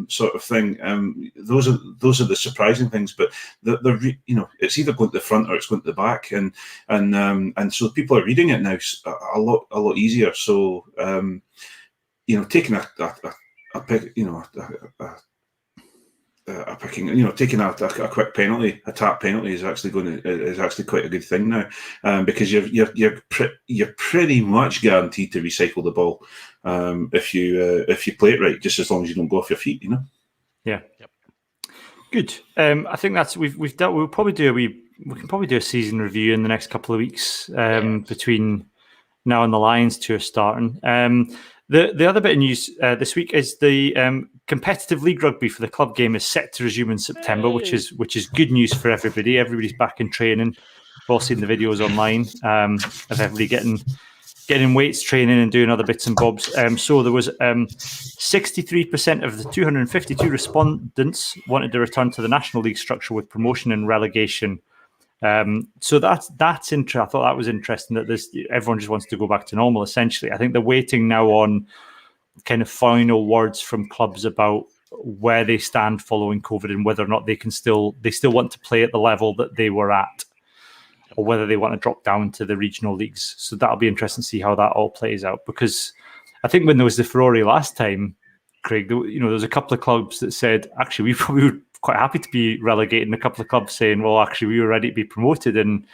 sort of thing. Those are the surprising things. But it's either going to the front or it's going to the back, and so people are reading it now a lot easier. So taking taking a quick penalty, a tap penalty is actually quite a good thing now, because you're pretty much guaranteed to recycle the ball if you play it right, just as long as you don't go off your feet, Yeah. Yep. Good. I think that's we've dealt. We can probably do a season review in the next couple of weeks between now and the Lions tour starting. The other bit of news this week is the competitive league rugby for the club game is set to resume in September, which is good news for everybody. Everybody's back in training. We've all seen the videos online of everybody getting weights training and doing other bits and bobs. So there was 63% of the 252 respondents wanted to return to the National League structure with promotion and relegation. So that's interesting. I thought that was interesting that everyone just wants to go back to normal. Essentially, I think they're waiting now on kind of final words from clubs about where they stand following COVID and whether or not they still want to play at the level that they were at, or whether they want to drop down to the regional leagues. So that'll be interesting to see how that all plays out, because I think when there was the furore last time, Craig, there was a couple of clubs that said actually we probably would quite happy to be relegated, and a couple of clubs saying, well, actually, we were ready to be promoted. And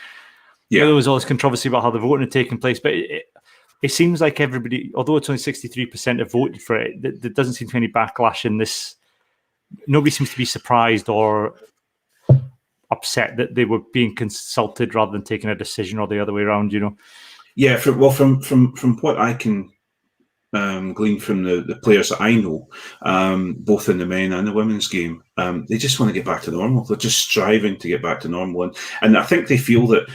there was all this controversy about how the voting had taken place. But it seems like everybody, although it's only 63% have voted for it, there doesn't seem to be any backlash in this. Nobody seems to be surprised or upset that they were being consulted rather than taking a decision, or the other way around, Yeah, from what I can glean from the players that I know, both in the men and the women's game, they just want to get back to normal. They're just striving to get back to normal, and I think they feel that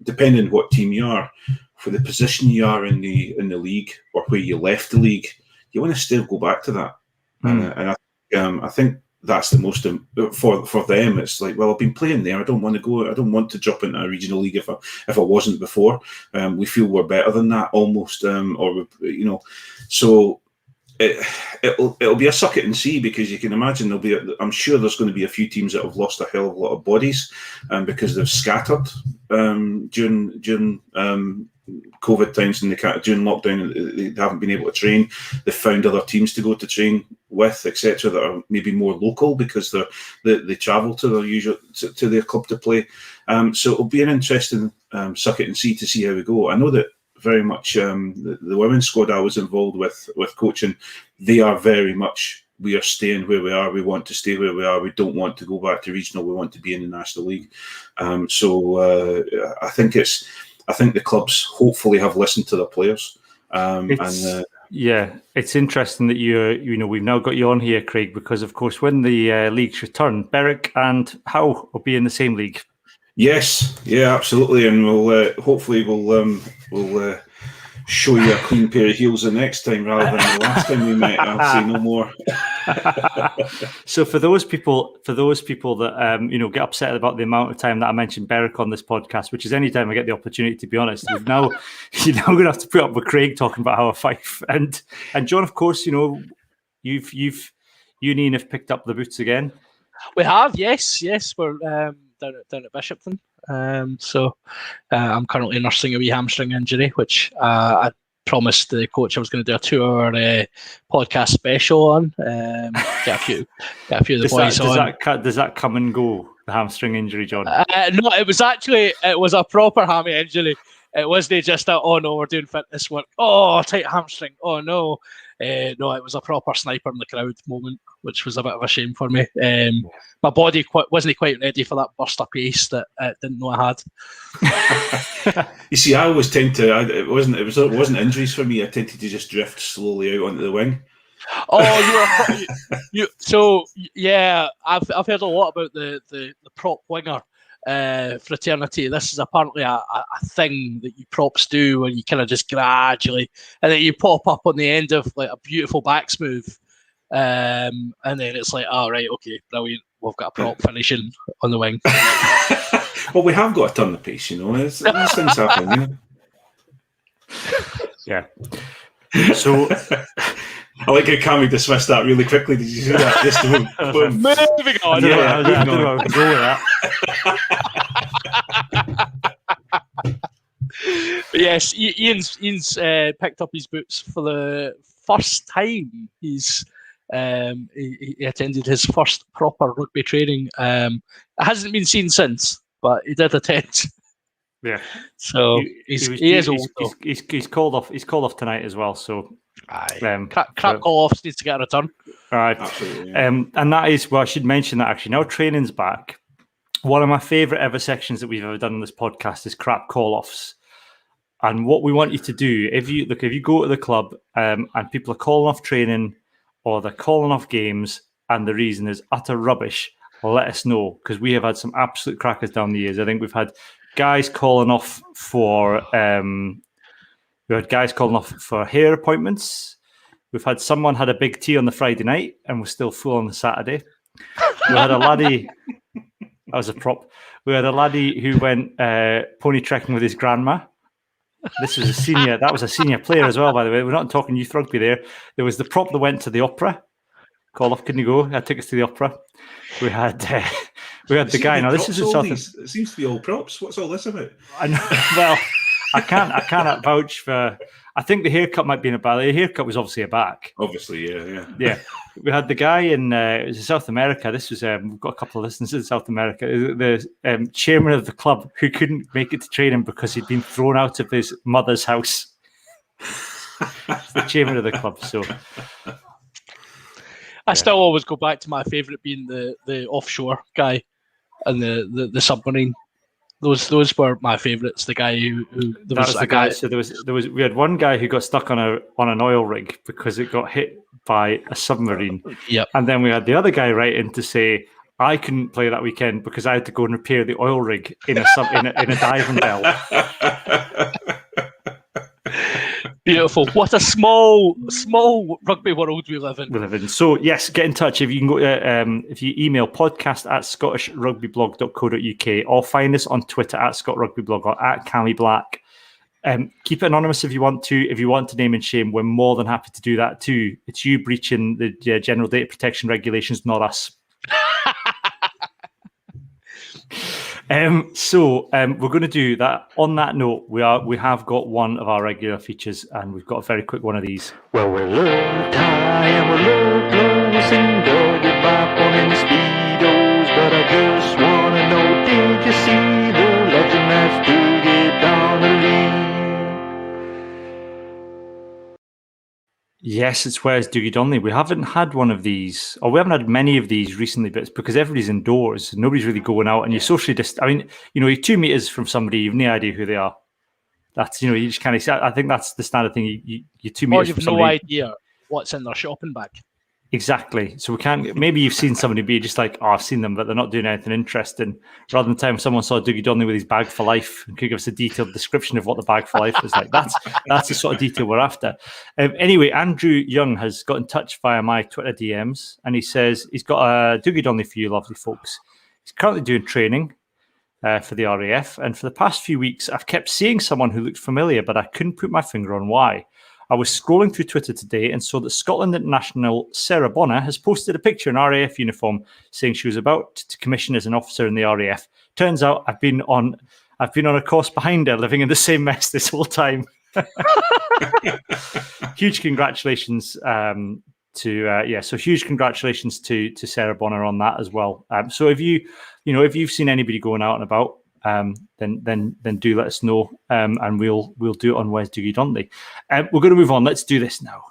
depending on what team you are, for the position you are in the league or where you left the league, you want to still go back to that. And I think that's the most for them. It's like, well, I've been playing there. I don't want to go. I don't want to drop into a regional league if I wasn't before. We feel we're better than that almost, So it'll be a suck it and see, because you can imagine I'm sure there's going to be a few teams that have lost a hell of a lot of bodies because they've scattered during COVID times, and during lockdown they haven't been able to train. They've found other teams to go to train with, etc., that are maybe more local because they travel to their usual to their club to play. So it'll be an interesting suck it and see to see how we go. I know that very much the women's squad I was involved with coaching, they are very much we are staying where we are. We want to stay where we are. We don't want to go back to regional. We want to be in the National League. So I think the clubs hopefully have listened to their players. Yeah, it's interesting that we've now got you on here, Craig, because of course when the leagues return, Berwick and Howe will be in the same league. Yes, yeah, absolutely, and we'll hopefully we'll show you a clean pair of heels the next time rather than the last time we met. I'll say no more. So for those people that get upset about the amount of time that I mentioned Berwick on this podcast, which is any time I get the opportunity, to be honest, you're now going to have to put up with Craig talking about Howe Fife and John. Of course, you and Iain have picked up the boots again. We have, yes, we're down at Bishopton. So I'm currently nursing a wee hamstring injury, which I promised the coach I was going to do a 2-hour podcast special on. Get a few of the boys on. Does that come and go, the hamstring injury, John? No, it was a proper hammy injury. It wasn't just oh no, we're doing fitness work. Oh, tight hamstring. Oh no. No, it was a proper sniper in the crowd moment, which was a bit of a shame for me. My body wasn't quite ready for that burst of pace that I didn't know I had. You see, I always tend to. It wasn't injuries for me. I tended to just drift slowly out onto the wing. Oh, so yeah, I've heard a lot about the prop winger fraternity. This is apparently a thing that you props do, where you kind of just gradually, and then you pop up on the end of like a beautiful back smooth, and then it's like, oh right, okay, brilliant, we've got a prop finishing on the wing. Well, we have got to turn the pace, these things happen. Yeah. So I like how Cammy dismissed that really quickly. Did you see that? Just boom. Moving on. I don't know how to go with that. But yes, Iain's picked up his boots for the first time. He attended his first proper rugby training. It hasn't been seen since, but he did attend. Yeah. So he is old. He's called off. He's called off tonight as well. So crap call-offs needs to get a return. All right. Absolutely. Yeah. And that is, well, I should mention that actually now training's back. One of my favourite ever sections that we've ever done on this podcast is crap call-offs. And what we want you to do, if you go to the club and people are calling off training or they're calling off games and the reason is utter rubbish, let us know, because we have had some absolute crackers down the years. I think we've had guys calling off for hair appointments. We've had someone had a big tea on the Friday night and was still full on the Saturday. We had a laddie. That was a prop. We had a laddie who went pony trekking with his grandma. This was a senior. That was a senior player as well, by the way. We're not talking youth rugby there. There was the prop that went to the opera. Call off, couldn't you go? Had tickets to the opera. We had the guy. Now this is it seems to be all props. What's all this about? I know. Well, I cannot vouch for. I think the haircut might be in a bad. The haircut was obviously a back. Obviously, yeah. Yeah. We had the guy in it was in South America. This was we've got a couple of listeners in South America. The chairman of the club who couldn't make it to training because he'd been thrown out of his mother's house. It's the chairman of the club. So I still always go back to my favourite being the offshore guy and the submarine. Those were my favourites. The guy who there was a guy. So there was we had one guy who got stuck on an oil rig because it got hit by a submarine. Yep. And then we had the other guy write in to say, I couldn't play that weekend because I had to go and repair the oil rig in a diving bell. Beautiful. What a small rugby world we live in. So yes, get in touch if you can go. If you email podcast@scottishrugbyblog.co.uk or find us on Twitter @ScottRugbyBlog or @CammyBlack. Keep it anonymous if you want to. If you want to name and shame, we're more than happy to do that too. It's you breaching the general data protection regulations, not us. So we're going to do that. On that note, we have got one of our regular features, and we've got a very quick one of these. Well, we're low tie and we're low close and doggy bop on in speedos, but I just want to know, did you see the legend that's Dougie Donnelly? Yes, it's Where's Dougie Donnelly. We haven't had one of these, or we haven't had many of these recently, but it's because everybody's indoors. Nobody's really going out, and you're socially I mean, you're 2 meters from somebody, you've no idea who they are. That's, you just kind of, I think that's the standard thing. You're 2 meters Or you've from no somebody. idea what's in their shopping bag. Exactly. So we can't, maybe you've seen somebody be just like, oh, I've seen them, but they're not doing anything interesting. Rather than the time someone saw Dougie Donnelly with his bag for life and could give us a detailed description of what the bag for life is like. That's the sort of detail we're after. Anyway, Andrew Young has got in touch via my Twitter DMs, and he says he's got a Dougie Donnelly for you, lovely folks. He's currently doing training for the RAF, and for the past few weeks, I've kept seeing someone who looked familiar, but I couldn't put my finger on why. I was scrolling through Twitter today and saw that Scotland International Sarah Bonner has posted a picture in RAF uniform saying she was about to commission as an officer in the RAF. Turns out I've been on a course behind her, living in the same mess this whole time. Huge congratulations so huge congratulations to Sarah Bonner on that as well. So if you've seen anybody going out and about, then do let us know, and we'll do it on Where's Dougie Donnelly. We're going to move on. Let's do this now.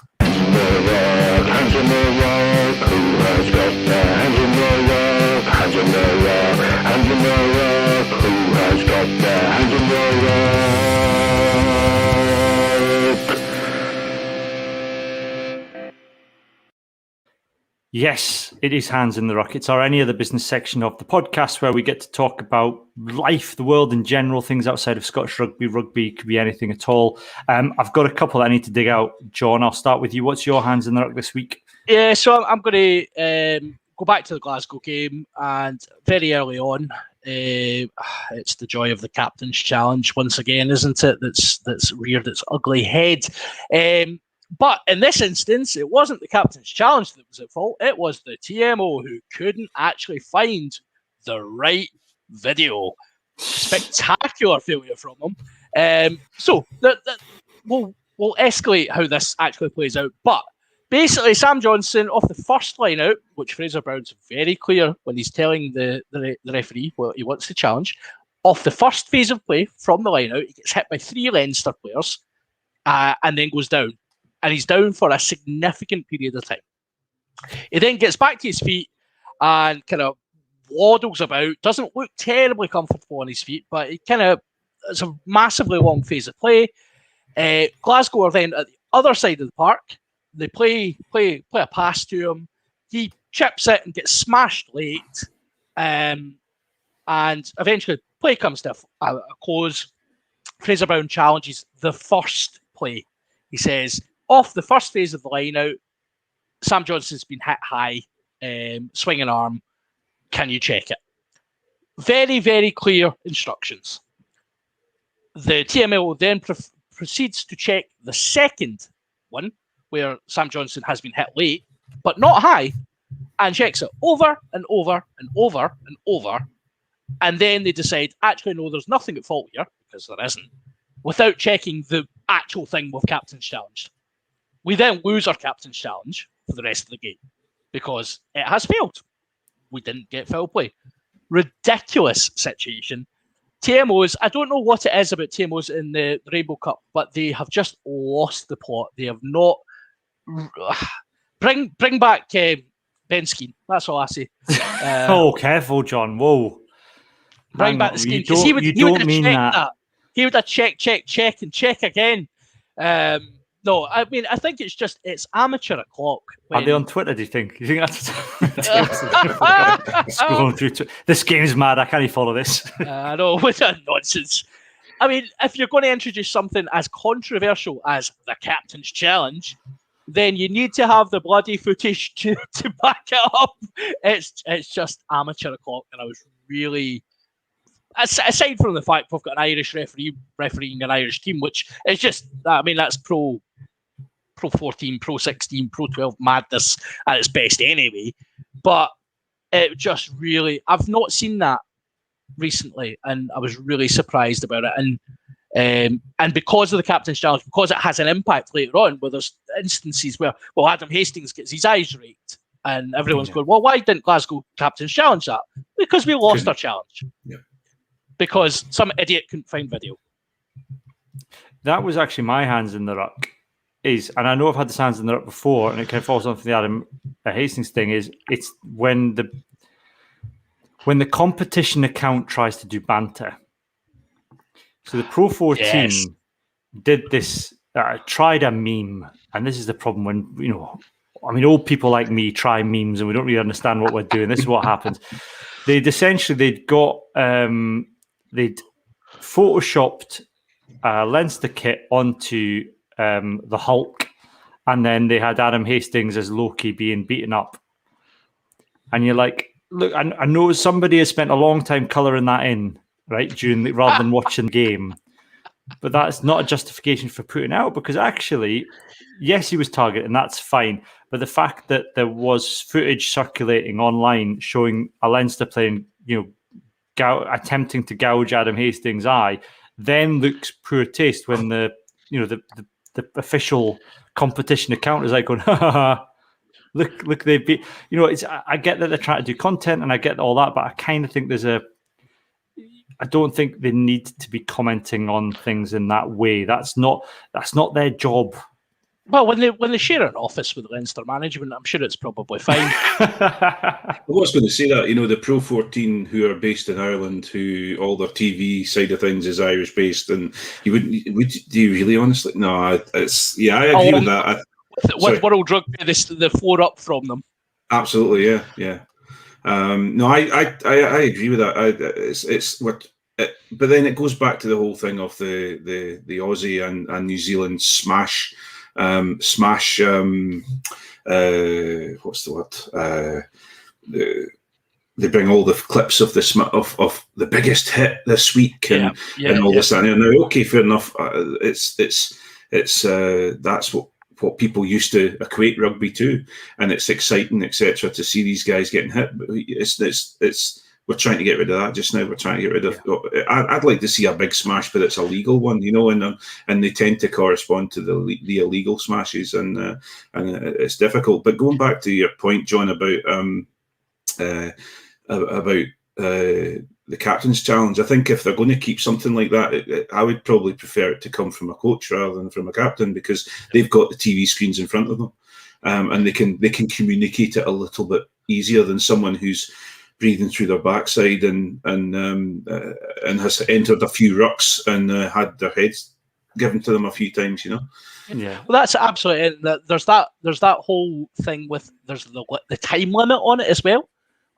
Yes, it is Hands in the Ruck. It's our Any Other Business section of the podcast where we get to talk about life, the world in general, things outside of Scottish rugby. Rugby could be anything at all. I've got a couple that I need to dig out. John, I'll start with you. What's your Hands in the Ruck this week? Yeah, so I'm going to go back to the Glasgow game, and very early on, it's the joy of the captain's challenge once again, isn't it? That's reared its ugly head. But in this instance, it wasn't the captain's challenge that was at fault. It was the TMO who couldn't actually find the right video. Spectacular failure from them. So we'll escalate how this actually plays out. But basically, Sam Johnson off the first line out, which Fraser Brown's very clear when he's telling the referee what he wants to challenge, off the first phase of play from the line out, he gets hit by 3 Leinster players and then goes down. And he's down for a significant period of time. He then gets back to his feet and kind of waddles about, doesn't look terribly comfortable on his feet, but it's a massively long phase of play. Glasgow are then at the other side of the park. They play a pass to him. He chips it and gets smashed late. And eventually play comes to a close. Fraser Brown challenges the first play. He says, off the first phase of the line out, Sam Johnson's been hit high, swinging arm. Can you check it? Very, very clear instructions. The TML then proceeds to check the second one, where Sam Johnson has been hit late, but not high, and checks it over and over and over and over. And then they decide, actually, no, there's nothing at fault here, because there isn't, without checking the actual thing with captain's challenge. We then lose our captain's challenge for the rest of the game because it has failed. We didn't get foul play. Ridiculous situation. TMOs, I don't know what it is about TMOs in the Rainbow Cup, but they have just lost the plot. They have not... Bring back Ben Skeen. That's all I say. Oh, careful, John. Whoa. Bring back the Skeen. Because he would have that. He would have check, and check again. No, I mean, I think it's amateur o'clock. Are they on Twitter, do you think? You think that's scrolling through this game's mad, I can't even follow this. I know, what a nonsense. I mean, if you're going to introduce something as controversial as the captain's challenge, then you need to have the bloody footage to back it up. It's just amateur o'clock, and I was really... Aside from the fact we've got an Irish referee refereeing an Irish team, which is just, I mean, that's pro 14, pro 16, pro 12 madness at its best anyway. But it just really, I've not seen that recently, and I was really surprised about it. And because of the captain's challenge, because it has an impact later on, where there's instances where, well, Adam Hastings gets his eyes raked, and everyone's going, well, why didn't Glasgow captain's challenge that? Because we lost our challenge. Yeah. Because some idiot couldn't find video. That was actually my Hands in the Ruck. is, and I know I've had the Sands in there up before, and it kind of falls on for the Adam Hastings thing, is it's when the competition account tries to do banter. So the Pro 14 did this, tried a meme, and this is the problem when, old people like me try memes and we don't really understand what we're doing. This is what happens. They'd photoshopped Leinster kit onto the Hulk, and then they had Adam Hastings as Loki being beaten up. And you're like, look, I know somebody has spent a long time colouring that in, right, rather than watching the game. But that's not a justification for putting out, because actually, yes, he was targeted, and that's fine. But the fact that there was footage circulating online showing a Leinster playing, attempting to gouge Adam Hastings' eye, then looks poor taste when the official competition account is like going, ha ha ha. Look, they beat. I get that they're trying to do content, and I get all that, but I kind of think I don't think they need to be commenting on things in that way. That's not their job. Well, when they share an office with Leinster management, I'm sure it's probably fine. I was going to say that, the Pro 14 who are based in Ireland, who all their TV side of things is Irish based, and do you really honestly? No, I agree with that. With World Rugby, the 4 up from them. Absolutely, yeah. No, I agree with that. It's what, but then it goes back to the whole thing of the Aussie and New Zealand smash. What's the word? They bring all the clips of the biggest hit this week and all this and that. Now, okay, fair enough. It's that's what people used to equate rugby to, and it's exciting, etc., to see these guys getting hit. But it's we're trying to get rid of that just now. We're trying to get rid of. I'd like to see a big smash, but it's a legal one, and they tend to correspond to the illegal smashes, and it's difficult. But going back to your point, John, about the captain's challenge, I think if they're going to keep something like that, I would probably prefer it to come from a coach rather than from a captain, because they've got the TV screens in front of them, and they can communicate it a little bit easier than someone who's breathing through their backside and has entered a few rucks and had their heads given to them a few times, Yeah. Well, that's absolutely it. There's that whole thing with there's the time limit on it as well.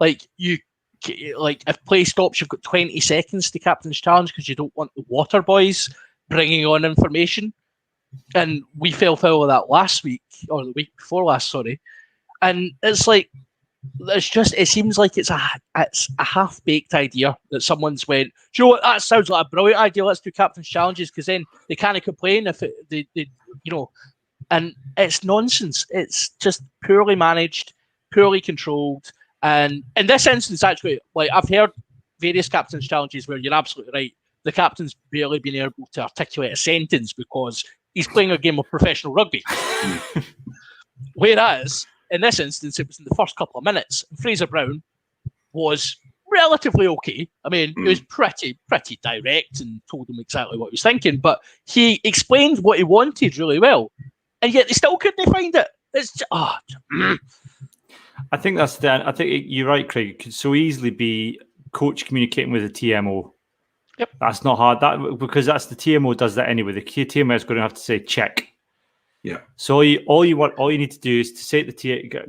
Like if play stops, you've got 20 seconds to captain's challenge because you don't want the water boys bringing on information. And we fell foul of that last week, or the week before last, sorry. And it's like, it seems like it's a half-baked idea that someone's went, do you know what, that sounds like a brilliant idea, let's do captain's challenges, because then they can't complain if they and it's nonsense. It's just poorly managed, poorly controlled. And in this instance, actually, like I've heard various captain's challenges where you're absolutely right. The captain's barely been able to articulate a sentence because he's playing a game of professional rugby. Whereas, in this instance, it was in the first couple of minutes. Fraser Brown was relatively okay. I mean, he was pretty direct and told him exactly what he was thinking, but he explained what he wanted really well. And yet they still couldn't find it. It's just, I think I think you're right, Craig. It could so easily be coach communicating with the TMO. Yep. That's not hard. Because that's the TMO does that anyway. The TMO is going to have to say check. Yeah. So all you need to do is to say to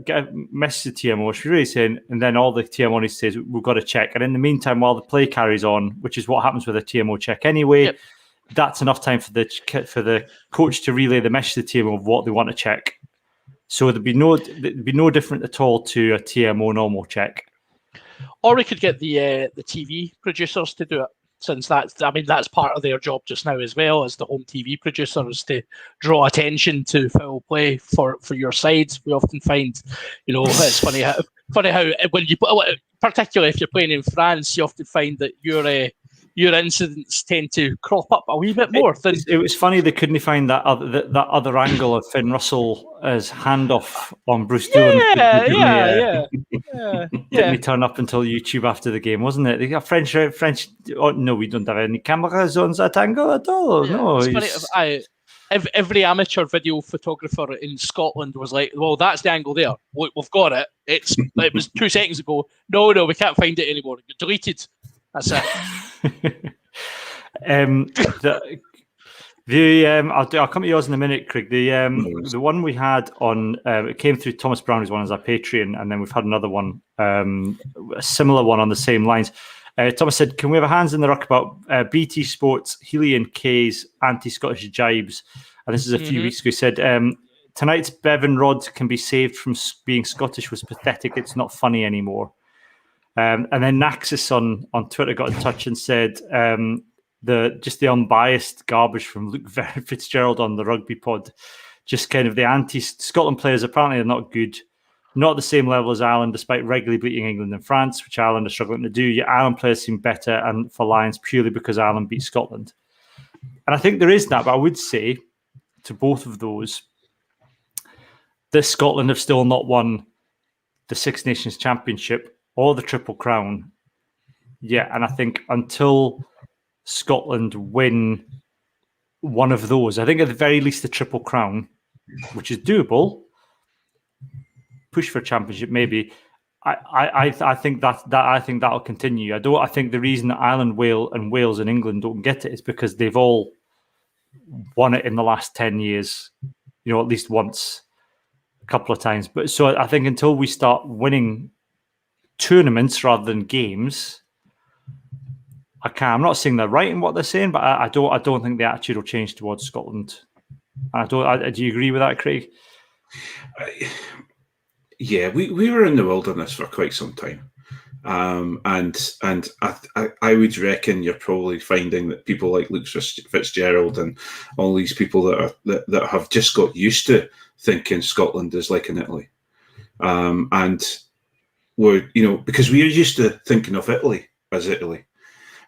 get a message to TMO, which you're really saying, and then all the TMO needs to say is we've got to check. And in the meantime, while the play carries on, which is what happens with a TMO check anyway, that's enough time for the coach to relay the message to the TMO of what they want to check. So there'd be no different at all to a TMO normal check. Or we could get the TV producers to do it, since that's part of their job just now as well as the home TV producers, to draw attention to foul play for your sides. We often find, it's funny how when you particularly if you're playing in France, you often find that your incidents tend to crop up a wee bit more. It was funny they couldn't find that other angle of Finn Russell as handoff on Bruce Dillon. Yeah. Didn't turn up until YouTube after the game, wasn't it? They got French. Oh no, we don't have any cameras on that angle at all. Yeah, no, it's funny. every amateur video photographer in Scotland was like, well, that's the angle there. We've got it. It was 2 seconds ago. No, we can't find it anymore. Deleted. That's it. I'll come to yours in a minute, Craig. The one we had on it came through Thomas Brown, who's one as our Patreon, and then we've had another one, a similar one on the same lines. Thomas said, "Can we have a hands in the ruck about BT Sports, Healy and Kay's anti-Scottish jibes?" And this is a few weeks ago. He said, "Tonight's Bevan Rod can be saved from being Scottish was pathetic. It's not funny anymore." And then Naxis on Twitter got in touch and said, the unbiased garbage from Luke Fitzgerald on the rugby pod, just kind of the anti-Scotland players apparently are not good, not at the same level as Ireland, despite regularly beating England and France, which Ireland are struggling to do. Yet Ireland players seem better and for Lions purely because Ireland beat Scotland. And I think there is that, but I would say to both of those, that Scotland have still not won the Six Nations Championship or the Triple Crown yet. And I think until Scotland win one of those, I think at the very least the Triple Crown, which is doable, push for a championship maybe. I think that'll continue. I think the reason that Ireland, Wales and England don't get it is because they've all won it in the last 10 years, at least once, a couple of times. But so I think until we start winning tournaments rather than games, I'm not saying they're right in what they're saying, but I don't think the attitude will change towards Scotland. Do you agree with that, Craig? Yeah, we were in the wilderness for quite some time, and I would reckon you're probably finding that people like Luke Fitzgerald and all these people that have just got used to thinking Scotland is like in Italy, and we're because we are used to thinking of Italy as Italy,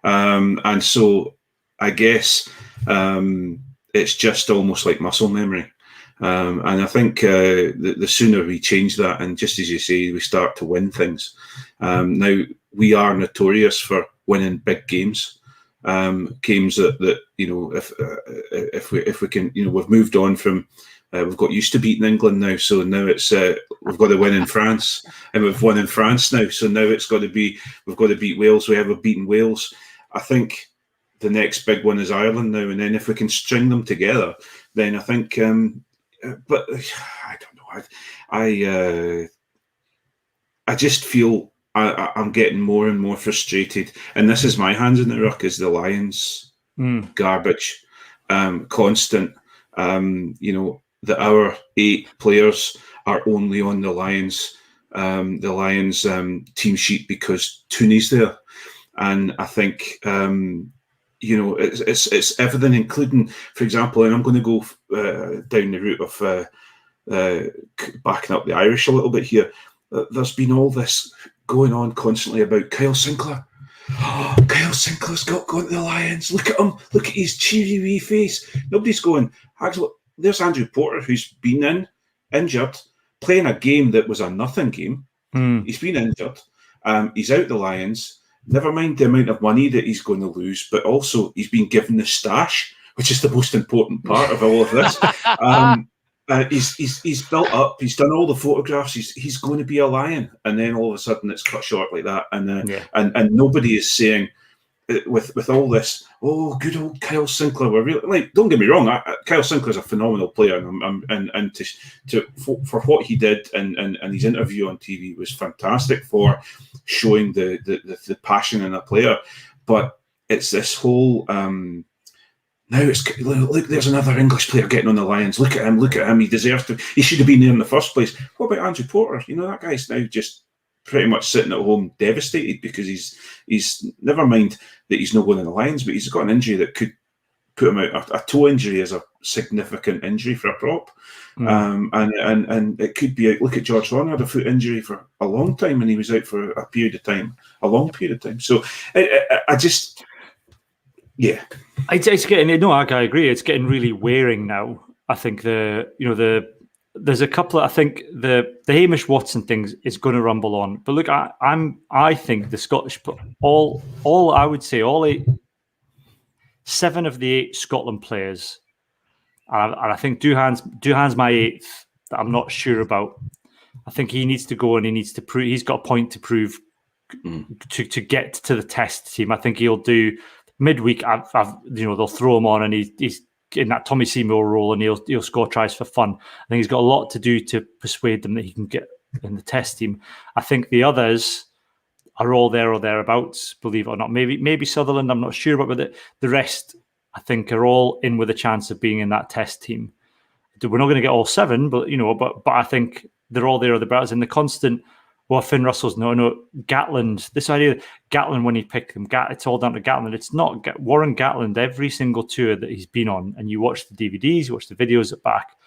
and so I guess it's just almost like muscle memory. And I think the sooner we change that, and just as you say, we start to win things. Now we are notorious for winning big games, games that if we can, we've moved on from. We've got used to beating England now, so now it's we've got to win in France, and we've won in France now. So now it's got to be we've got to beat Wales. We haven't beaten Wales. I think the next big one is Ireland now, and then if we can string them together, then I think. But I don't know. I just feel I'm getting more and more frustrated, and this is my hands in the ruck. Is the Lions garbage, constant? That our 8 players are only on the Lions team sheet because Tooney's there, and I think. It's everything, including, for example, and I'm going to go down the route of backing up the Irish a little bit here. There's been all this going on constantly about Kyle Sinclair. Oh, Kyle Sinclair's going to the Lions. Look at him. Look at his cheery wee face. Nobody's going, actually, there's Andrew Porter, who's been injured, playing a game that was a nothing game. He's been injured. He's out the Lions. Never mind the amount of money that he's going to lose, but also he's been given the stash, which is the most important part of all of this. He's built up. He's done all the photographs. He's going to be a Lion, and then all of a sudden it's cut short like that. And nobody is saying with all this. Oh, good old Kyle Sinclair. We're really don't get me wrong. Kyle Sinclair's a phenomenal player, and for what he did and his interview on TV was fantastic for showing the passion in a player. But it's this whole. Now it's look. There's another English player getting on the Lions. Look at him. He deserves to. He should have been there in the first place. What about Andrew Porter? That guy's now just pretty much sitting at home devastated because he's never mind that he's not going in the Lions, but he's got an injury that could put him out. A toe injury is a significant injury for a prop, and it could be. Look at George Horner, had a foot injury for a long time, and he was out for a long period of time. So I just. Yeah, it's getting. No, I agree. It's getting really wearing now. I think there's a couple of. I think the Hamish Watson things is going to rumble on. But look, I think the Scottish I would say 7 of the 8 Scotland players and I think Duhan's my 8th that I'm not sure about. I think he needs to go and he needs to prove he's got a point to prove to get to the test team. I think he'll do midweek. They'll throw him on and he's in that Tommy Seymour role and he'll score tries for fun. I think he's got a lot to do to persuade them that he can get in the test team. I think the others are all there or thereabouts, believe it or not. Maybe Sutherland, I'm not sure about, but the rest, I think, are all in with a chance of being in that test team. We're not going to get all 7, but I think they're all there or thereabouts. And the constant, Finn Russell's no, Gatland. This idea that Gatland, when he picked them, it's all down to Gatland. It's not. Warren Gatland, every single tour that he's been on, and you watch the DVDs, you watch the videos at back,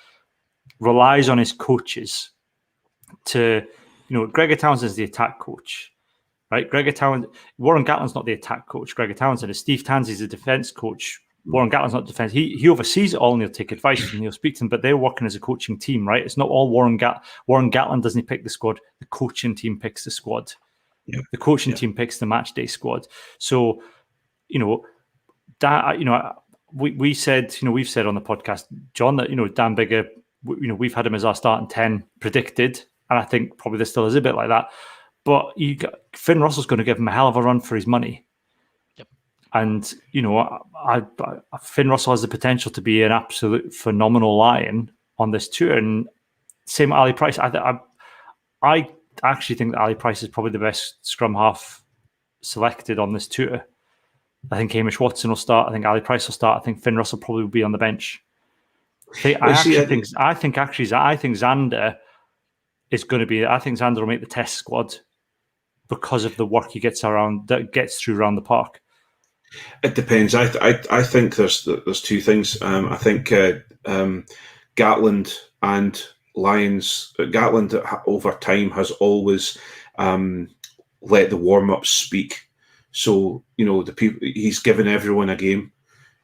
relies on his coaches to, Gregor Townsend's the attack coach, right? Warren Gatland's not the attack coach. Gregor Townsend is. Steve Tansey's the defense coach. Warren Gatland's not defense. He oversees it all and he'll take advice and he'll speak to them, but they're working as a coaching team, right? It's not all Warren Gatland doesn't pick the squad. The coaching team picks the squad. Yeah. The coaching team picks the match day squad. So, we said, we've said on the podcast, John, that, Dan Biggar, we've had him as our starting 10 predicted. And I think probably there still is a bit like that. But Finn Russell's going to give him a hell of a run for his money. And, Finn Russell has the potential to be an absolute phenomenal lion on this tour. And same with Ali Price. I actually think that Ali Price is probably the best scrum half selected on this tour. I think Hamish Watson will start. I think Ali Price will start. I think Finn Russell probably will be on the bench. I think Xander is going to be. I think Xander will make the test squad because of the work he gets through around the park. It depends. I think there's 2 things. I think Gatland and Lions. Gatland over time has always let the warm ups speak. So the people, he's given everyone a game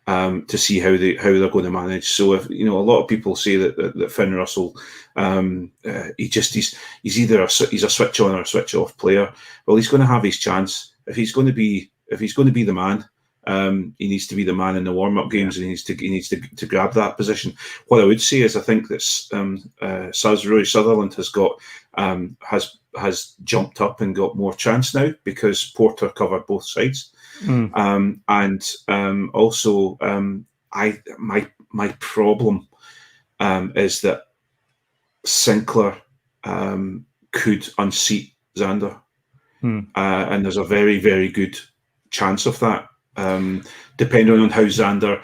to see how they're going to manage. So if a lot of people say that Finn Russell, he's either he's a switch on or a switch off player. Well, he's going to have his chance if he's going to be the man. He needs to be the man in the warm-up games, and he needs to grab that position. What I would say is, I think that Rory Sutherland has got has jumped up and got more chance now because Porter covered both sides, and also my problem is that Sinclair could unseat Xander, and there's a very, very good chance of that. Depending on how Xander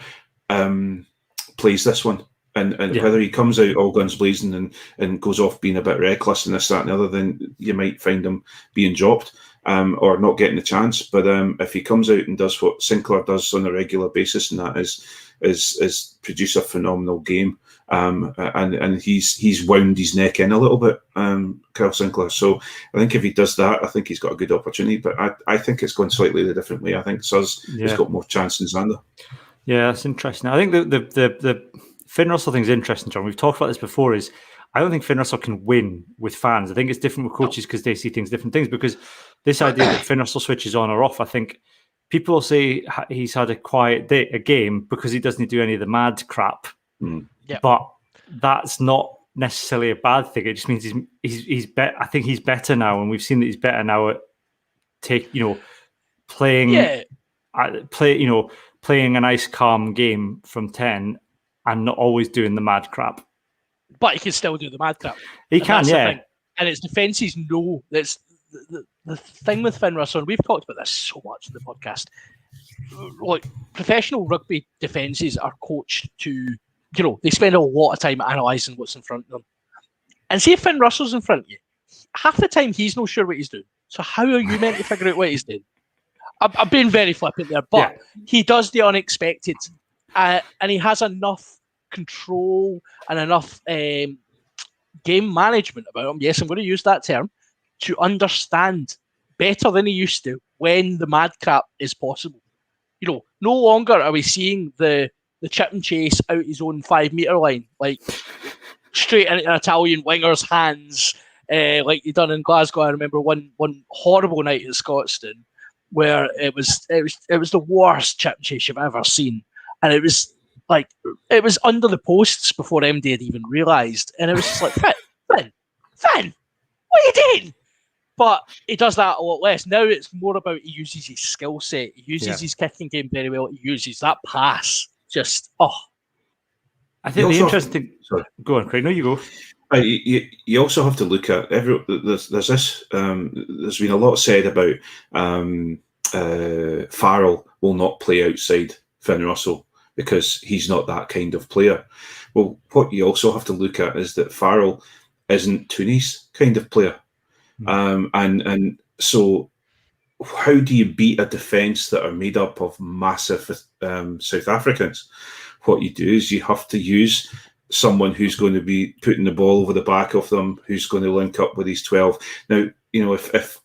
plays this one, and whether he comes out all guns blazing and goes off being a bit reckless and this, that, and the other, then you might find him being dropped or not getting the chance. But if he comes out and does what Sinclair does on a regular basis, and that is produce a phenomenal game, and he's wound his neck in a little bit, Kyle Sinclair. So I think if he does that, I think he's got a good opportunity. But I think it's going slightly the different way. I think Suz has got more chance than Xander. Yeah, that's interesting. I think the Finn Russell thing is interesting, John. We've talked about this before. I don't think Finn Russell can win with fans. I think it's different with coaches because they see different things. Because this idea that Finn Russell switches on or off, I think people will say he's had a quiet game because he doesn't do any of the mad crap. But that's not necessarily a bad thing. It just means he's better. I think he's better now, and we've seen that he's better now at playing a nice calm game from 10 and not always doing the mad crap. But he can still do the mad crap. He can, yeah. And its defences know that's the thing with Finn Russell. And we've talked about this so much in the podcast. Like professional rugby defences are coached to, they spend a lot of time analysing what's in front of them. And see if Finn Russell's in front of you, half the time he's not sure what he's doing. So how are you meant to figure out what he's doing? I'm being very flippant there, but he does the unexpected, and he has enough control and enough game management about him. Yes, I'm going to use that term to understand better than he used to when the mad crap is possible. No longer are we seeing the chip and chase out his own 5 metre line, like straight into an Italian winger's hands, like he done in Glasgow. I remember one horrible night at Scotstoun where it was the worst chip and chase you've ever seen, and it was like it was under the posts before MD had even realised, and it was just like, Finn, what are you doing? But he does that a lot less. Now it's more about he uses his skill set. He uses his kicking game very well. He uses that pass. Just, I think the interesting... Go on, Craig. No, you go. You also have to look at... There's this... there's been a lot said about Farrell will not play outside Finn Russell because he's not that kind of player. Well, what you also have to look at is that Farrell isn't Tooney's kind of player. And so how do you beat a defence that are made up of massive South Africans? What you do is you have to use someone who's going to be putting the ball over the back of them, who's going to link up with these 12. Now, if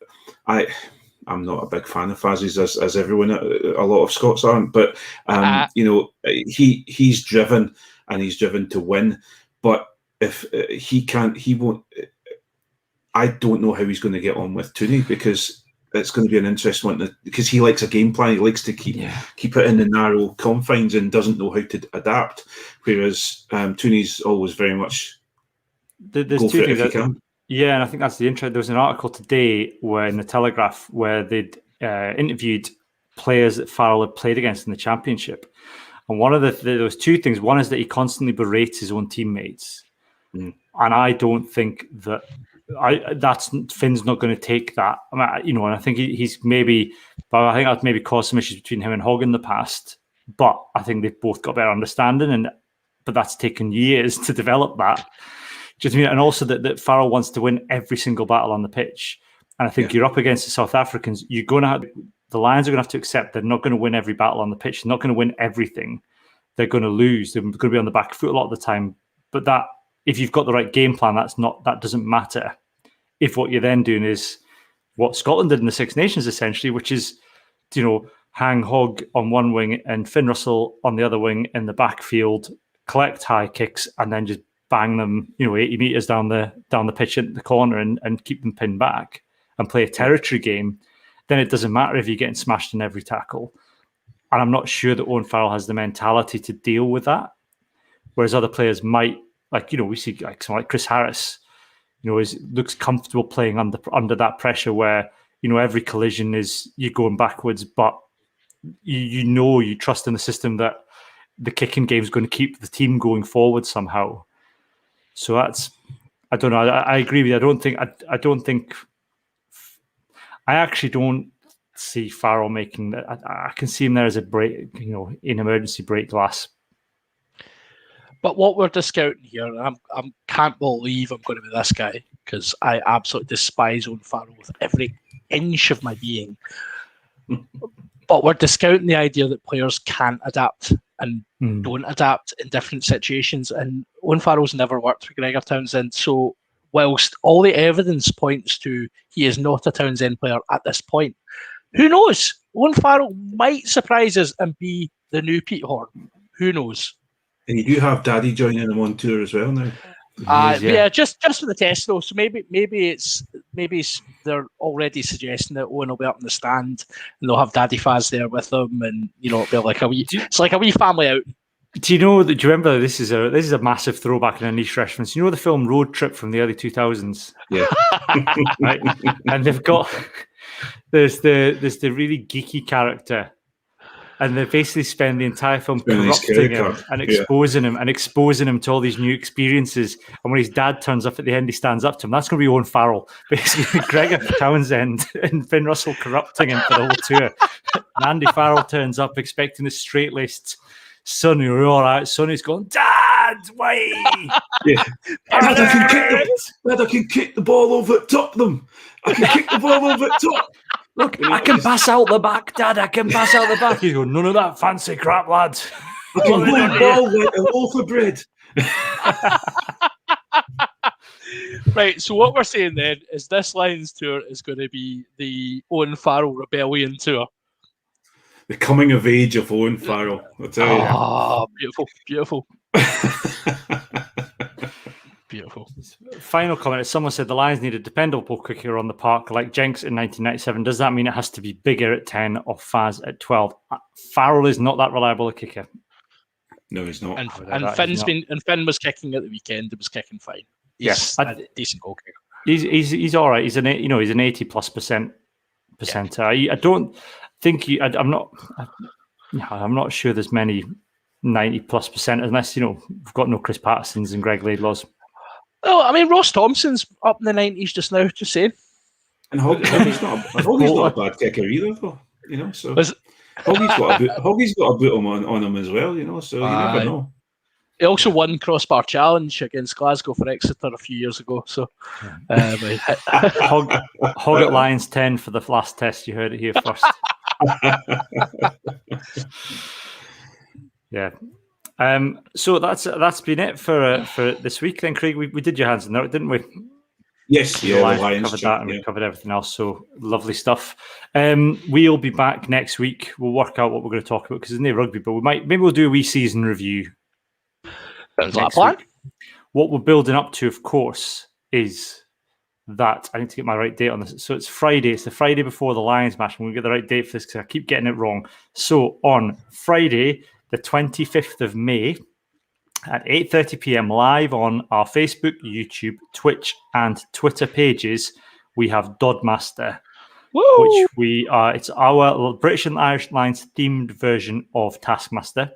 I'm not a big fan of Fazzi's as everyone, a lot of Scots aren't, but he's driven and he's driven to win. But if he won't. I don't know how he's going to get on with Tooney because it's going to be an interesting one because he likes a game plan. He likes to keep it in the narrow confines and doesn't know how to adapt. Whereas Tooney's always very much there's go two for it things if you can. Yeah, and I think that's the intro. There was an article today in the Telegraph where they'd interviewed players that Farrell had played against in the championship. And one of there was two things. One is that he constantly berates his own teammates. And I don't think that Finn's not going to take that. I mean, and I think he's maybe, but I think that's maybe caused some issues between him and Hogg in the past. But I think they've both got better understanding, but that's taken years to develop that. Just and also that Farrell wants to win every single battle on the pitch. And I think you're up against the South Africans. The Lions are going to have to accept they're not going to win every battle on the pitch. They're not going to win everything. They're going to lose. They're going to be on the back foot a lot of the time. But that, if you've got the right game plan, that doesn't matter. If what you're then doing is what Scotland did in the Six Nations, essentially, which is, hang Hogg on one wing and Finn Russell on the other wing in the backfield, collect high kicks, and then just bang them, 80 metres down the pitch into the corner and keep them pinned back and play a territory game, then it doesn't matter if you're getting smashed in every tackle. And I'm not sure that Owen Farrell has the mentality to deal with that. Whereas other players might, we see someone like Chris Harris, looks comfortable playing under that pressure where, every collision is you going backwards, but you trust in the system that the kicking game is going to keep the team going forward somehow. So I don't know. I agree with you. I actually don't see Farrell making that. I can see him there as a break, in emergency break glass. But what we're discounting here, and I can't believe I'm going to be this guy because I absolutely despise Owen Farrell with every inch of my being. But we're discounting the idea that players can't adapt and don't adapt in different situations. And Owen Farrell's never worked for Gregor Townsend. So whilst all the evidence points to he is not a Townsend player at this point, who knows? Owen Farrell might surprise us and be the new Pete Horn. Who knows? And you do have Daddy joining them on tour as well now. Just for the test though. So maybe they're already suggesting that Owen will be up in the stand and they'll have Daddy Faz there with them, and it'll be like it's like a wee family out. Do you remember this is a massive throwback and a niche reference? The film Road Trip from the early 2000s? Yeah. Right? And they've got there's the really geeky character. And they basically spend the entire film corrupting him and exposing him to all these new experiences. And when his dad turns up at the end, he stands up to him. That's going to be Owen Farrell, basically Gregor Townsend and Finn Russell corrupting him for the whole tour. And Andy Farrell turns up expecting a straight-laced son. You're all right, son. He's going, Dad, why? Dad, I can kick the ball over the top of them. I can kick the ball over the top. Look, I can pass out the back, Dad. I can pass out the back. He's going, none of that fancy crap, lad. I can hold ball like a loaf of bread. Right, so what we're saying then is this Lions tour is going to be the Owen Farrell Rebellion tour. The coming of age of Owen Farrell, I'll tell you. Oh, beautiful. Beautiful. Final comment. Someone said the Lions need a dependable kicker on the park like Jenks in 1997. Does that mean it has to be bigger at 10 or Faz at 12? Farrell is not that reliable a kicker. No, he's not. And that Finn was kicking at the weekend. It was kicking fine. He's Yes. a decent goal kicker. He's all right. He's an 80+% percenter. I don't think I'm not sure there's many 90+% unless we've got no Chris Pattersons and Greg Laidlaws. Oh, I mean, Ross Thompson's up in the 90s just now. Just saying. And Hoggy's not a bad kicker either, though. So Hoggy's got a boot on him as well. So you never know. He also won Crossbar Challenge against Glasgow for Exeter a few years ago. So, Hog at Lions 10 for the last test. You heard it here first. Yeah. So that's been it for this week. Then, Craig, we did your hands in there, didn't we? Yes, the Lions covered that, and we covered everything else. So lovely stuff. We'll be back next week. We'll work out what we're going to talk about because it's no rugby, but maybe we'll do a wee season review. Sounds like a plan. What we're building up to, of course, is that I need to get my right date on this. So it's Friday. It's the Friday before the Lions match. I'm going to get the right date for this because I keep getting it wrong. So on Friday, the 25th of May at 8:30 p.m. live on our Facebook, YouTube, Twitch, and Twitter pages, we have Dodmaster, which it's our British and Irish Lions themed version of Taskmaster.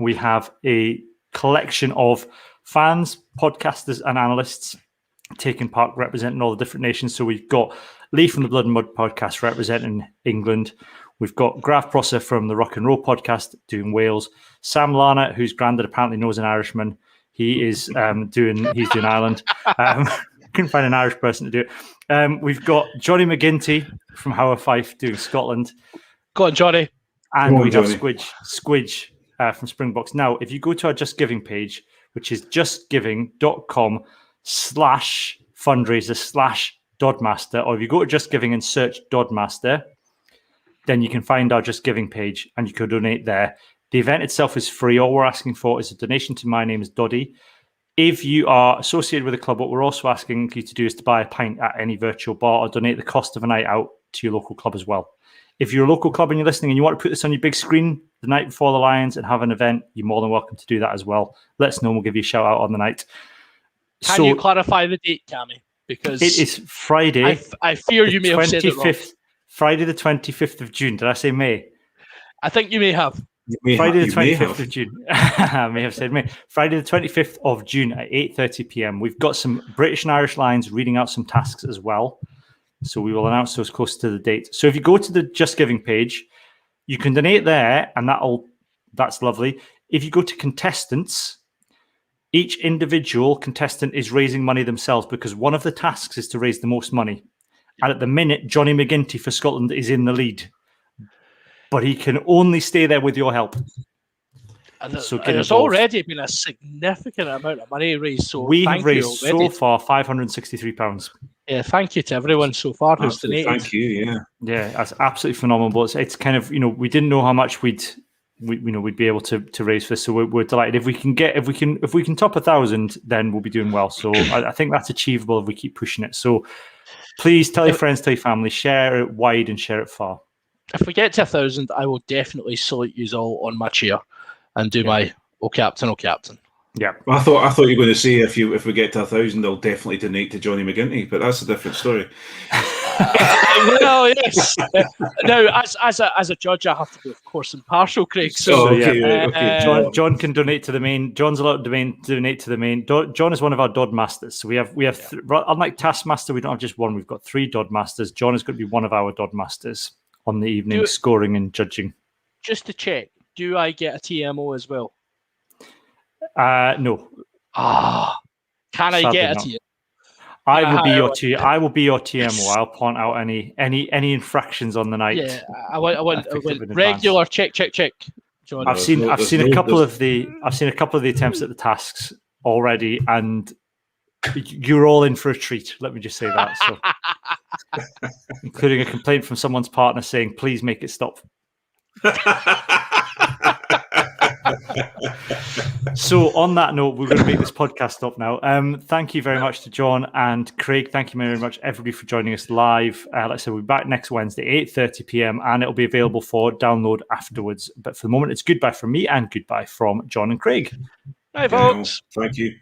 We have a collection of fans, podcasters, and analysts taking part, representing all the different nations. So we've got Lee from the Blood and Mud podcast representing England. We've got Graf Prosser from the Rock and Roll podcast doing Wales. Sam Lana, whose granddad apparently knows an Irishman. He's doing Ireland. Couldn't find an Irish person to do it. We've got Johnny McGinty from How Fife doing Scotland. Go on, Johnny. And we have Johnny. Squidge from Springboks. Now, if you go to our Just Giving page, which is justgiving.com/fundraiser/Dodmaster, or if you go to Just Giving and search Dodmaster, then you can find our Just Giving page and you can donate there. The event itself is free. All we're asking for is a donation to My Name is Doddy. If you are associated with a club, what we're also asking you to do is to buy a pint at any virtual bar or donate the cost of a night out to your local club as well. If you're a local club and you're listening and you want to put this on your big screen the night before the Lions and have an event, you're more than welcome to do that as well. Let us know and we'll give you a shout out on the night. Can you clarify the date, Cammy? Because it is Friday. I fear you may have said it wrong. Friday the 25th of June. Did I say May? I think you may have. Friday the 25th of June. I may have said May. Friday the 25th of June at 8:30 p.m. We've got some British and Irish Lions reading out some tasks as well. So we will announce those close to the date. So if you go to the Just Giving page, you can donate there, and that's lovely. If you go to contestants, each individual contestant is raising money themselves because one of the tasks is to raise the most money. And at the minute, Johnny McGinty for Scotland is in the lead. But he can only stay there with your help. And there's already been a significant amount of money raised. So we have raised so far £563. Yeah, thank you to everyone so far who's donated. Thank you. Yeah, that's absolutely phenomenal. It's kind of we didn't know how much we'd be able to raise for this, so we're delighted. If we can top 1,000, then we'll be doing well. So I think that's achievable if we keep pushing it. So please tell your friends, tell your family, share it wide and share it far. If we get to 1,000, I will definitely salute you all on my chair and do my "Oh Captain, oh Captain." Yeah, I thought you were going to say if we get to 1,000, I'll definitely donate to Johnny McGinty, but that's a different story. Well, yes. Now, as a judge, I have to be, of course, impartial, Craig. So, okay. John can donate to the main. John's allowed to donate to the main. John is one of our Dod Masters. So we have unlike Taskmaster, we don't have just one. We've got 3 Dod Masters. John is going to be one of our Dod Masters on the evening, scoring and judging. Just to check, do I get a TMO as well? No. Can I get a TMO? I will be your TMO. I'll point out any infractions on the night. Yeah, I want regular check. John, I've seen a couple of the attempts at the tasks already, and you're all in for a treat. Let me just say that. So, including a complaint from someone's partner saying, "Please make it stop." So on that note, we're going to make this podcast stop now. Thank you very much to John and Craig. Thank you very much, everybody, for joining us live. Like I said, we'll be back next Wednesday, 8:30 p.m, and it'll be available for download afterwards. But for the moment, it's goodbye from me and goodbye from John and Craig. Bye, folks. Thank you.